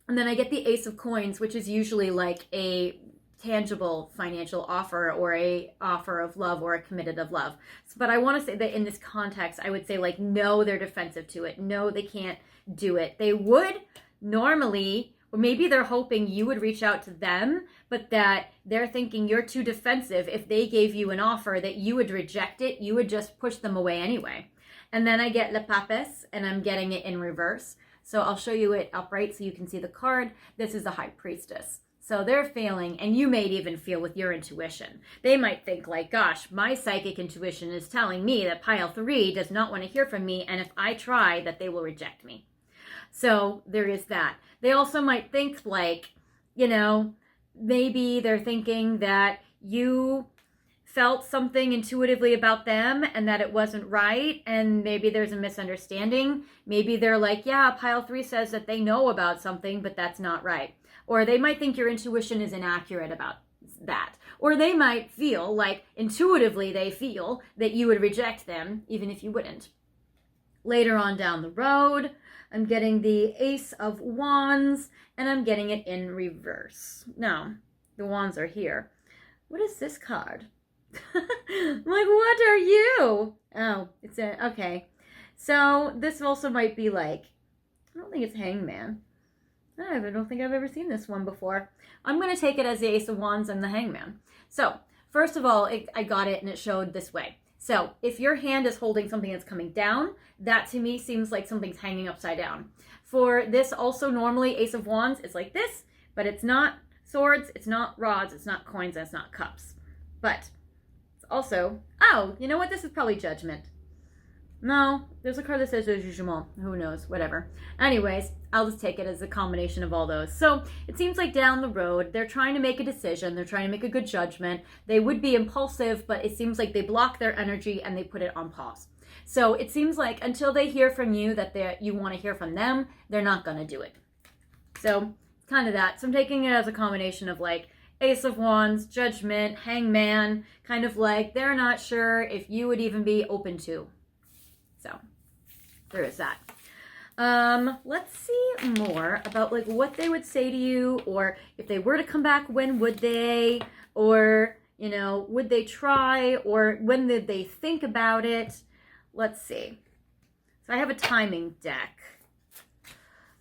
then I get the Ace of Coins, which is usually like a tangible financial offer or a offer of love or a committed of love. But I want to say that in this context, I would say like, no, they're defensive to it. No, they can't do it. They would normally, or maybe they're hoping you would reach out to them, but that they're thinking you're too defensive. If they gave you an offer that you would reject it, you would just push them away anyway. And then I get Le Papes, and I'm getting it in reverse. So I'll show you it upright so you can see the card. This is the High Priestess. So they're failing, and you may even feel with your intuition. They might think like, gosh, my psychic intuition is telling me that pile 3 does not want to hear from me, and if I try, that they will reject me. So there is that. They also might think like, maybe they're thinking that you felt something intuitively about them and that it wasn't right, and maybe there's a misunderstanding. Maybe they're like, pile 3 says that they know about something, but that's not right. Or they might think your intuition is inaccurate about that. Or they might feel like intuitively they feel that you would reject them even if you wouldn't. Later on down the road, I'm getting the Ace of Wands, and I'm getting it in reverse. No, the wands are here. What is this card? I'm like, what are you? Oh, okay. So this also might be like, I don't think it's Hangman. I don't think I've ever seen this one before. I'm going to take it as the Ace of Wands and the Hangman. So first of all, I got it and it showed this way. So if your hand is holding something that's coming down, that to me seems like something's hanging upside down. For this also, normally Ace of Wands is like this, but it's not swords, it's not rods, it's not coins, and it's not cups. But it's also, you know what? This is probably Judgment. No, there's a card that says judgement. Who knows? Whatever. Anyways, I'll just take it as a combination of all those. So it seems like down the road, they're trying to make a decision. They're trying to make a good judgment. They would be impulsive, but it seems like they block their energy and they put it on pause. So it seems like until they hear from you that you want to hear from them, they're not going to do it. So kind of that. So I'm taking it as a combination of like Ace of Wands, Judgment, Hangman, kind of like they're not sure if you would even be open to. So there is that. Let's see more about like what they would say to you, or if they were to come back, when would they, or, you know, would they try, or when did they think about it? Let's see. So I have a timing deck.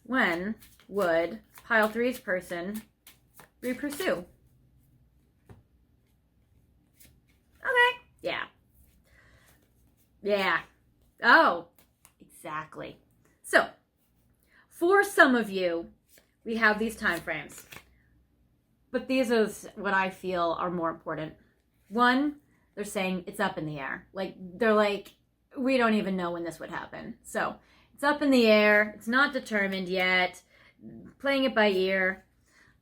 When would pile three's person re-pursue? Okay. Yeah. Yeah. Oh, exactly. So, for some of you, we have these time frames. But these are what I feel are more important. One, they're saying it's up in the air. Like, they're like, we don't even know when this would happen. So, it's up in the air. It's not determined yet. Playing it by ear.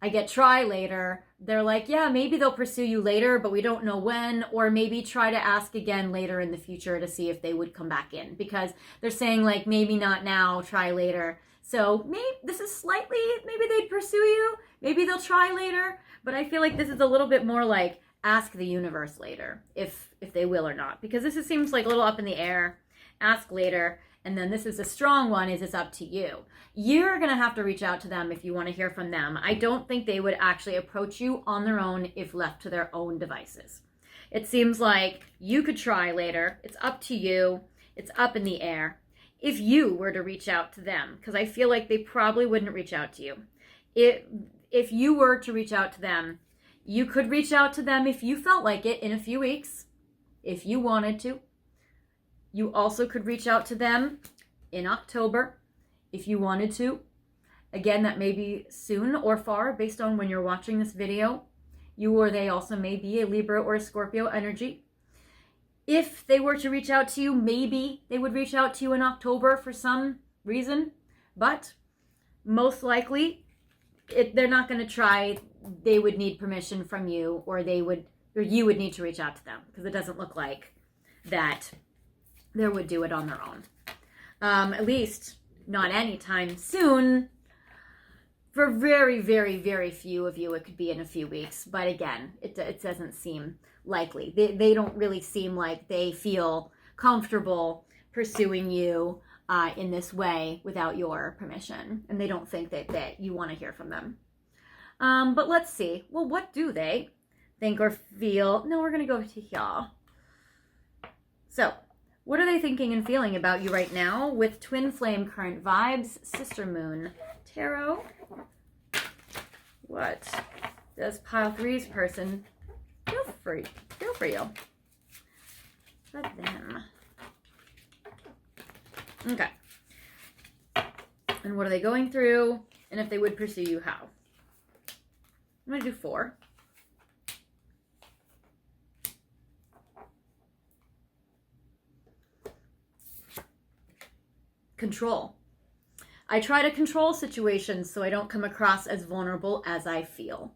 I get try later. They're like, yeah, maybe they'll pursue you later, but we don't know when, or maybe try to ask again later in the future to see if they would come back in, because they're saying like, maybe not now, try later. So maybe this is slightly, maybe they'd pursue you, maybe they'll try later, but I feel like this is a little bit more like ask the universe later if they will or not, because this seems like a little up in the air. Ask later. And then this is a strong one, is it's up to you. You're going to have to reach out to them if you want to hear from them. I don't think they would actually approach you on their own if left to their own devices. It seems like you could try later. It's up to you. It's up in the air. If you were to reach out to them, because I feel like they probably wouldn't reach out to you. If you were to reach out to them, you could reach out to them if you felt like it in a few weeks, if you wanted to. You also could reach out to them in October if you wanted to. Again, that may be soon or far based on when you're watching this video. You or they also may be a Libra or a Scorpio energy. If they were to reach out to you, maybe they would reach out to you in October for some reason. But most likely, they're not going to try. They would need permission from you, or you would need to reach out to them, because it doesn't look like that they would do it on their own. At least not anytime soon. For very, very, very few of you, it could be in a few weeks. But again, it doesn't seem likely. They don't really seem like they feel comfortable pursuing you in this way without your permission. And they don't think that you want to hear from them. But let's see. Well, what do they think or feel? No, we're going to go to here. So, what are they thinking and feeling about you right now with Twin Flame Current Vibes, Sister Moon Tarot? What does pile three's person feel for you? For them. Okay. And what are they going through? And if they would pursue you, how? I'm going to do 4. Control. I try to control situations so I don't come across as vulnerable as I feel.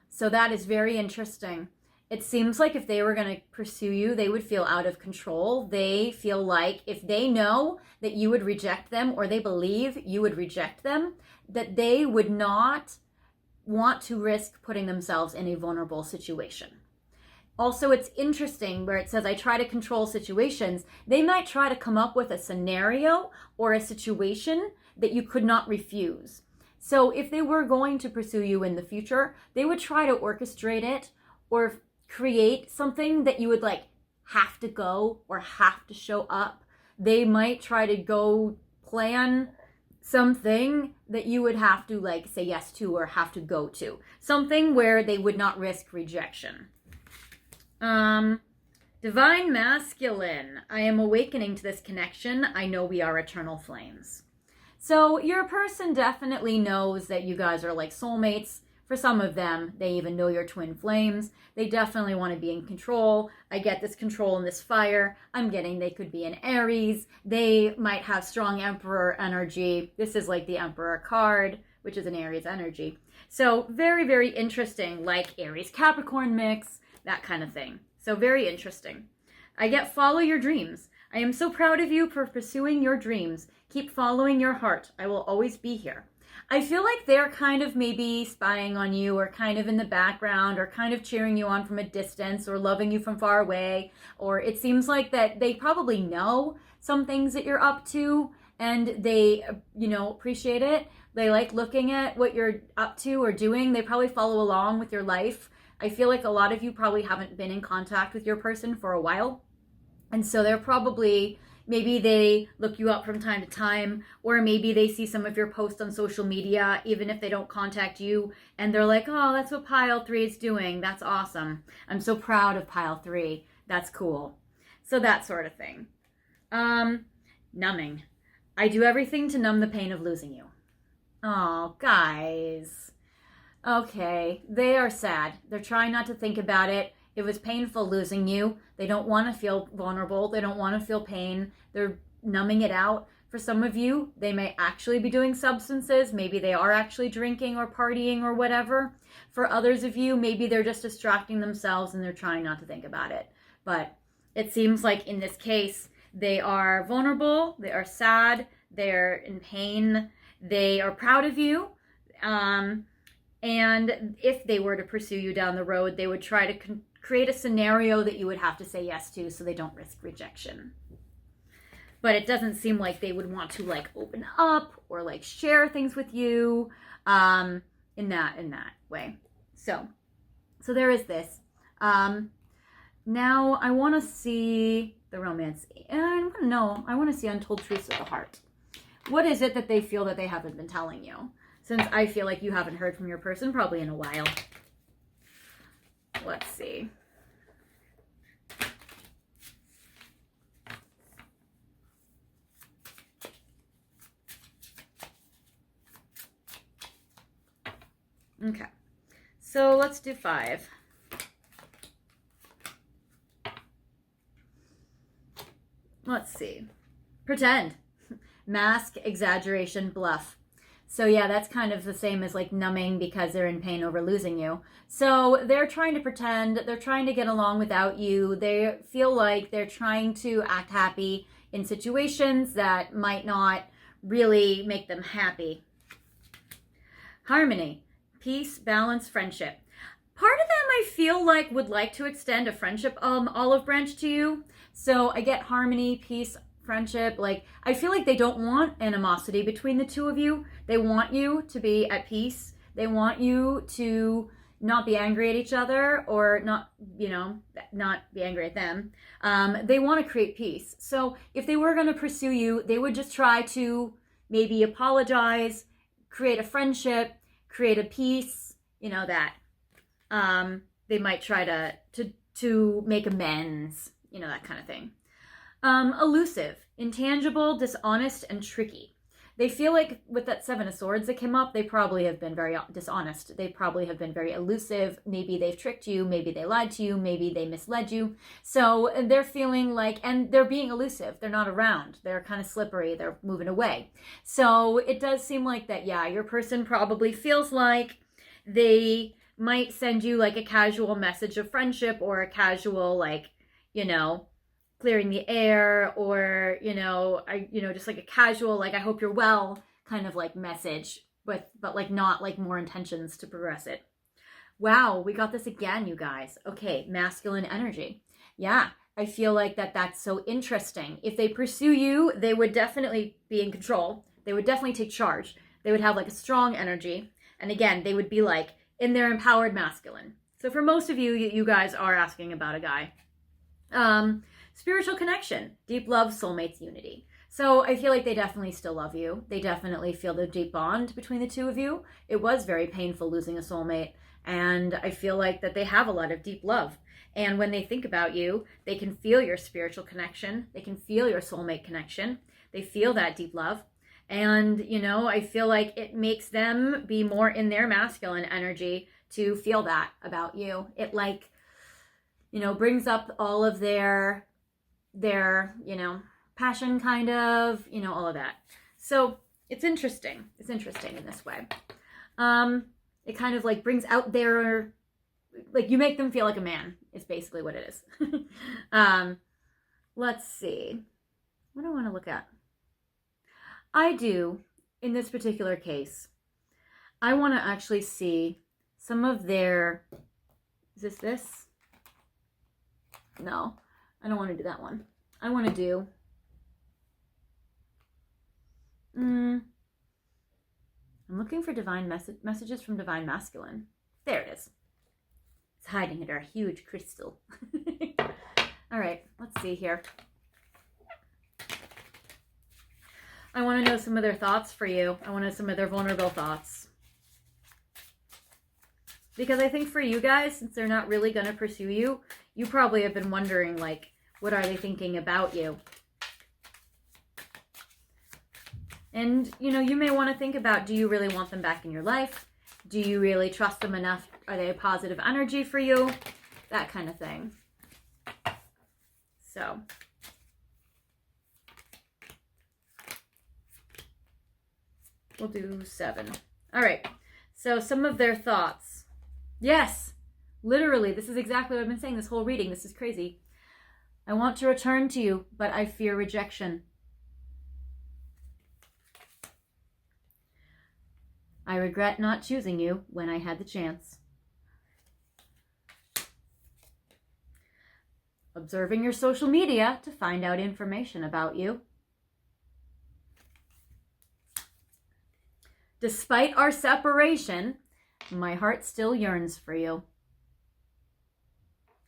So that is very interesting. It seems like if they were going to pursue you, they would feel out of control. They feel like if they know that you would reject them, or they believe you would reject them, that they would not want to risk putting themselves in a vulnerable situation. Also, it's interesting where it says, I try to control situations. They might try to come up with a scenario or a situation that you could not refuse. So if they were going to pursue you in the future, they would try to orchestrate it or create something that you would like have to go or have to show up. They might try to go plan something that you would have to like say yes to or have to go to. Something where they would not risk rejection. Divine Masculine. I am awakening to this connection. I know we are eternal flames. So your person definitely knows that you guys are like soulmates. For some of them, they even know your twin flames. They definitely want to be in control. I get this control and this fire. I'm getting they could be an Aries. They might have strong Emperor energy. This is like the Emperor card, which is an Aries energy. So very, very interesting, like Aries Capricorn mix, that kind of thing. So very interesting. I get follow your dreams. I am so proud of you for pursuing your dreams. Keep following your heart. I will always be here. I feel like they're kind of maybe spying on you, or kind of in the background, or kind of cheering you on from a distance, or loving you from far away. Or it seems like that they probably know some things that you're up to, and they, appreciate it. They like looking at what you're up to or doing. They probably follow along with your life. I feel like a lot of you probably haven't been in contact with your person for a while. And so they're probably, maybe they look you up from time to time, or maybe they see some of your posts on social media, even if they don't contact you, and they're like, oh, that's what pile 3 is doing. That's awesome. I'm so proud of pile 3. That's cool. So that sort of thing. Numbing. I do everything to numb the pain of losing you. Oh, guys. Okay, they are sad. They're trying not to think about it. It was painful losing you. They don't want to feel vulnerable. They don't want to feel pain. They're numbing it out. For some of you, they may actually be doing substances. Maybe they are actually drinking or partying or whatever. For others of you, maybe they're just distracting themselves and they're trying not to think about it. But it seems like in this case, they are vulnerable. They are sad. They're in pain. They are proud of you. And if they were to pursue you down the road, they would try to create a scenario that you would have to say yes to so they don't risk rejection. But it doesn't seem like they would want to like open up or like share things with you in that way. So there is this. Now I want to see the romance. I want to see untold truths of the heart. What is it that they feel that they haven't been telling you? Since I feel like you haven't heard from your person probably in a while. Let's see. Okay. So let's do 5. Let's see. Pretend. Mask, exaggeration, bluff. So yeah, that's kind of the same as like numbing because they're in pain over losing you. So they're trying to pretend, they're trying to get along without you. They feel like they're trying to act happy in situations that might not really make them happy. Harmony, peace, balance, friendship. Part of them I feel like would like to extend a friendship olive branch to you. So I get harmony, peace, friendship. Like I feel like they don't want animosity between the two of you. They want you to be at peace. They want you to not be angry at each other, or not be angry at them. They want to create peace. So if they were going to pursue you, they would just try to maybe apologize, create a friendship, create a peace, that. They might try to make amends, that kind of thing. Elusive, intangible, dishonest, and tricky. They feel like with that 7 of Swords that came up, they probably have been very dishonest. They probably have been very elusive. Maybe they've tricked you. Maybe they lied to you. Maybe they misled you. So they're feeling like, and they're being elusive. They're not around. They're kind of slippery. They're moving away. So it does seem like that, yeah, your person probably feels like they might send you like a casual message of friendship, or a casual like, clearing the air, or just like a casual like I hope you're well kind of like message, but like not like more intentions to progress it. Wow, we got this again, you guys. Okay, masculine energy. Yeah, I feel like that's so interesting. If they pursue you, they would definitely be in control. They would definitely take charge. They would have like a strong energy, and again, they would be like in their empowered masculine. So for most of you, you guys are asking about a guy. Spiritual connection, deep love, soulmates, unity. So I feel like they definitely still love you. They definitely feel the deep bond between the two of you. It was very painful losing a soulmate, and I feel like that they have a lot of deep love. And when they think about you, they can feel your spiritual connection. They can feel your soulmate connection. They feel that deep love. And, you know, I feel like it makes them be more in their masculine energy to feel that about you. It like, you know, brings up all of their, you know, passion kind of, you know, all of that. So it's interesting. It's interesting in this way. It kind of like brings out their, like you make them feel like a man is basically what it is. Let's see. What do I want to look at? I do, in this particular case, I want to actually see some of their, is this? No, I don't want to do that one. I want to do, I'm looking for divine messages from divine masculine. There it is. It's hiding under a huge crystal. All right, let's see here. I want to know some of their thoughts for you. I want to know some of their vulnerable thoughts. Because I think for you guys, since they're not really going to pursue you, you probably have been wondering, like, what are they thinking about you? And, you know, you may want to think about, do you really want them back in your life? Do you really trust them enough? Are they a positive energy for you? That kind of thing. So, we'll do 7. All right. So some of their thoughts. Yes, literally, this is exactly what I've been saying this whole reading. This is crazy. I want to return to you, but I fear rejection. I regret not choosing you when I had the chance. Observing your social media to find out information about you. Despite our separation, my heart still yearns for you.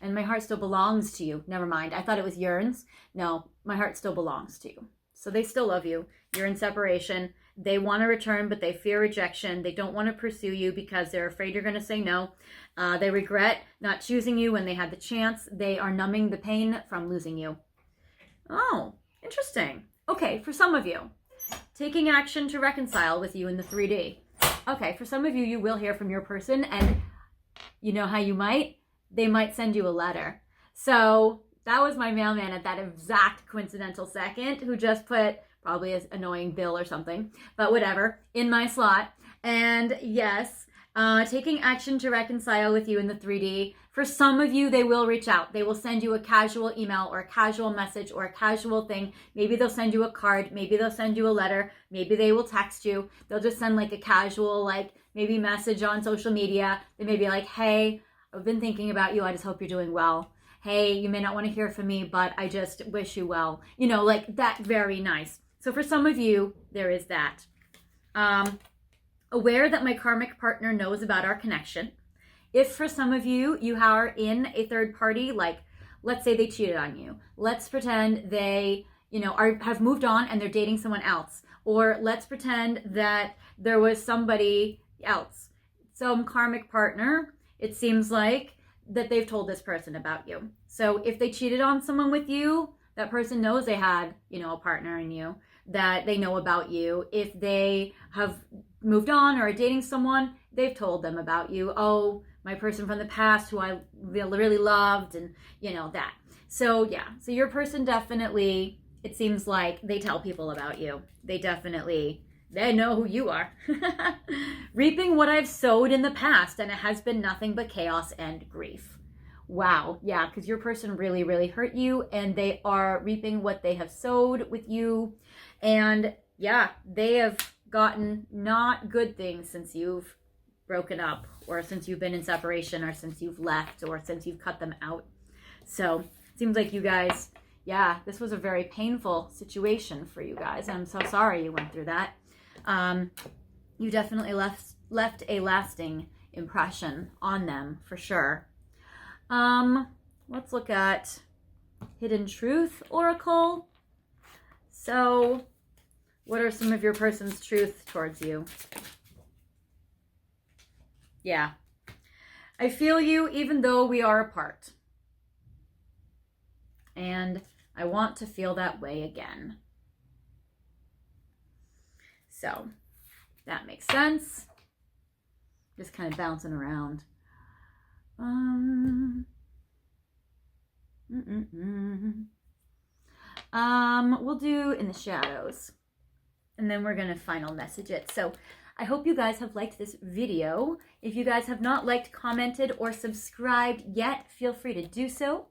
And my heart still belongs to you. Never mind. I thought it was yearns. No, my heart still belongs to you. So they still love you. You're in separation. They want to return, but they fear rejection. They don't want to pursue you because they're afraid you're going to say no. They regret not choosing you when they had the chance. They are numbing the pain from losing you. Oh, interesting. Okay, for some of you, taking action to reconcile with you in the 3D. Okay, for some of you, you will hear from your person, and you know how you might? They might send you a letter. So that was my mailman at that exact coincidental second who just put probably an annoying bill or something, but whatever, in my slot. And yes, taking action to reconcile with you in the 3D. For some of you, they will reach out. They will send you a casual email or a casual message or a casual thing. Maybe they'll send you a card. Maybe they'll send you a letter. Maybe they will text you. They'll just send like a casual, like maybe message on social media. They may be like, hey, I've been thinking about you. I just hope you're doing well. Hey, you may not want to hear from me, but I just wish you well. You know, like that, very nice. So for some of you, there is that. Aware that my karmic partner knows about our connection. If for some of you, you are in a third party, like let's say they cheated on you. Let's pretend they, you know, have moved on and they're dating someone else. Or let's pretend that there was somebody else, some karmic partner. It seems like that they've told this person about you. So if they cheated on someone with you, that person knows they had, you know, a partner in you, that they know about you. If they have moved on or are dating someone, they've told them about you. Oh, my person from the past who I really loved, and you know that. So yeah, so your person definitely, it seems like they tell people about you. They know who you are. Reaping what I've sowed in the past, and it has been nothing but chaos and grief. Wow, yeah, because your person really, really hurt you, and they are reaping what they have sowed with you. And yeah, they have gotten not good things since you've broken up, or since you've been in separation, or since you've left, or since you've cut them out. So it seems like you guys, yeah, this was a very painful situation for you guys. I'm so sorry you went through that. You definitely left a lasting impression on them for sure. Let's look at Hidden Truth Oracle. So what are some of your person's truth towards you? Yeah. I feel you even though we are apart. And I want to feel that way again. So that makes sense. Just kind of bouncing around. We'll do in the shadows, and then we're gonna final message it. So I hope you guys have liked this video. If you guys have not liked, commented, or subscribed yet, feel free to do so.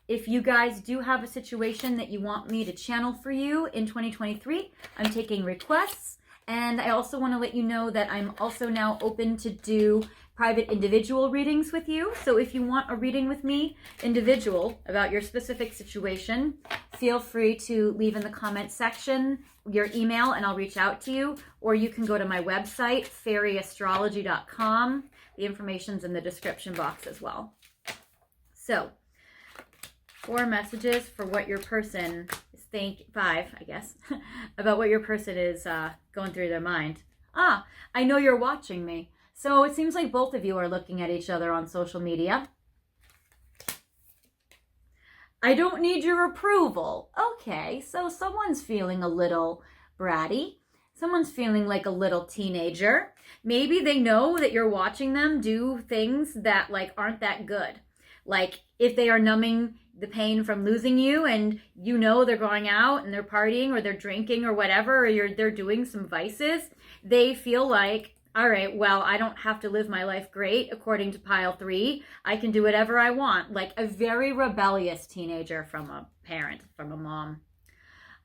If you guys do have a situation that you want me to channel for you in 2023, I'm taking requests. And I also want to let you know that I'm also now open to do private individual readings with you. So if you want a reading with me, individual, about your specific situation, feel free to leave in the comment section your email and I'll reach out to you. Or you can go to my website, fairyastrology.com. The information's in the description box as well. So 4 messages for what your person is 5, I guess, about what your person is going through their mind. I know you're watching me. So it seems like both of you are looking at each other on social media. I don't need your approval. Okay, so someone's feeling a little bratty. Someone's feeling like a little teenager. Maybe they know that you're watching them do things that like aren't that good. Like if they are numbing the pain from losing you and you know they're going out and they're partying or they're drinking or whatever, or they're doing some vices, they feel like, all right, well, I don't have to live my life great according to pile 3. I can do whatever I want. Like a very rebellious teenager from a parent, from a mom.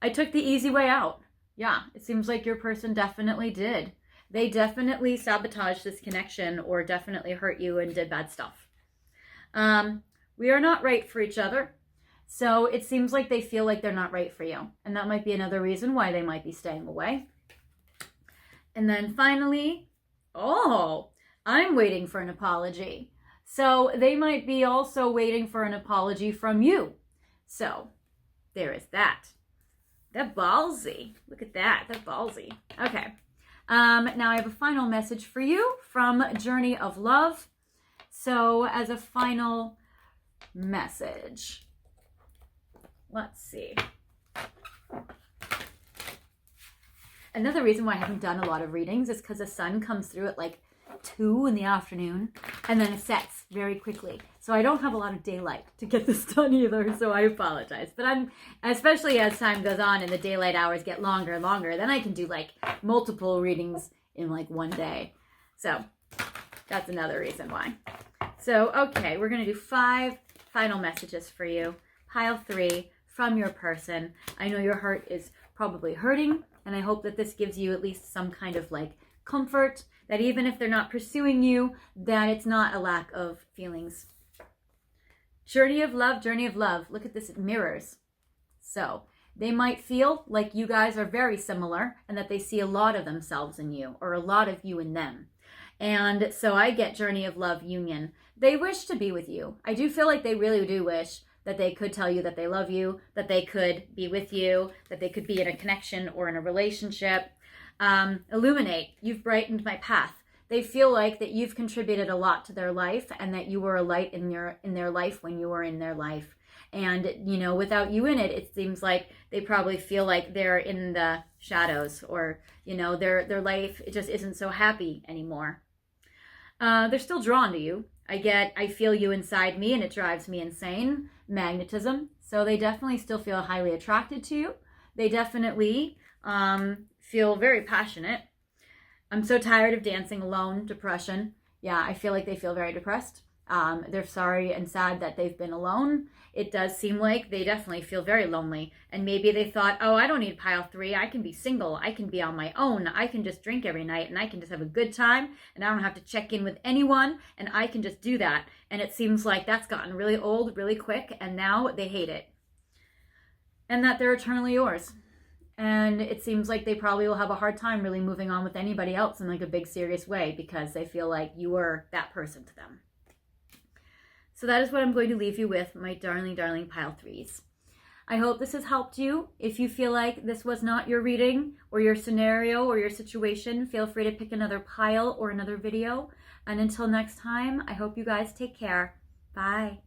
I took the easy way out. Yeah, it seems like your person definitely did. They definitely sabotaged this connection or definitely hurt you and did bad stuff. We are not right for each other. So it seems like they feel like they're not right for you. And that might be another reason why they might be staying away. And then finally, I'm waiting for an apology. So they might be also waiting for an apology from you. So there is that. That ballsy. Look at that. That ballsy. Okay. Now I have a final message for you from Journey of Love. So as a final message, let's see. Another reason why I haven't done a lot of readings is because the sun comes through at like 2 in the afternoon and then it sets very quickly. So I don't have a lot of daylight to get this done either, so I apologize. But especially as time goes on and the daylight hours get longer and longer, then I can do like multiple readings in like one day. So that's another reason why. So, okay, we're going to do 5 final messages for you. Pile 3 from your person. I know your heart is probably hurting, and I hope that this gives you at least some kind of like comfort, that even if they're not pursuing you, that it's not a lack of feelings. Journey of love, journey of love. Look at this, it mirrors. So they might feel like you guys are very similar and that they see a lot of themselves in you or a lot of you in them. And so I get journey of love union. They wish to be with you. I do feel like they really do wish that they could tell you that they love you, that they could be with you, that they could be in a connection or in a relationship. Illuminate, you've brightened my path. They feel like that you've contributed a lot to their life and that you were a light in their life when you were in their life. And, you know, without you in it, it seems like they probably feel like they're in the shadows or, you know, their life it just isn't so happy anymore. They're still drawn to you. I feel you inside me and it drives me insane. Magnetism. So they definitely still feel highly attracted to you. They definitely feel very passionate. I'm so tired of dancing alone. Depression. Yeah, I feel like they feel very depressed. They're sorry and sad that they've been alone. It does seem like they definitely feel very lonely. And maybe they thought, oh, I don't need pile 3. I can be single. I can be on my own. I can just drink every night and I can just have a good time and I don't have to check in with anyone and I can just do that. And it seems like that's gotten really old really quick and now they hate it. And that they're eternally yours. And it seems like they probably will have a hard time really moving on with anybody else in like a big serious way because they feel like you were that person to them. So that is what I'm going to leave you with, my darling, darling pile 3s. I hope this has helped you. If you feel like this was not your reading or your scenario or your situation, feel free to pick another pile or another video. And until next time, I hope you guys take care. Bye.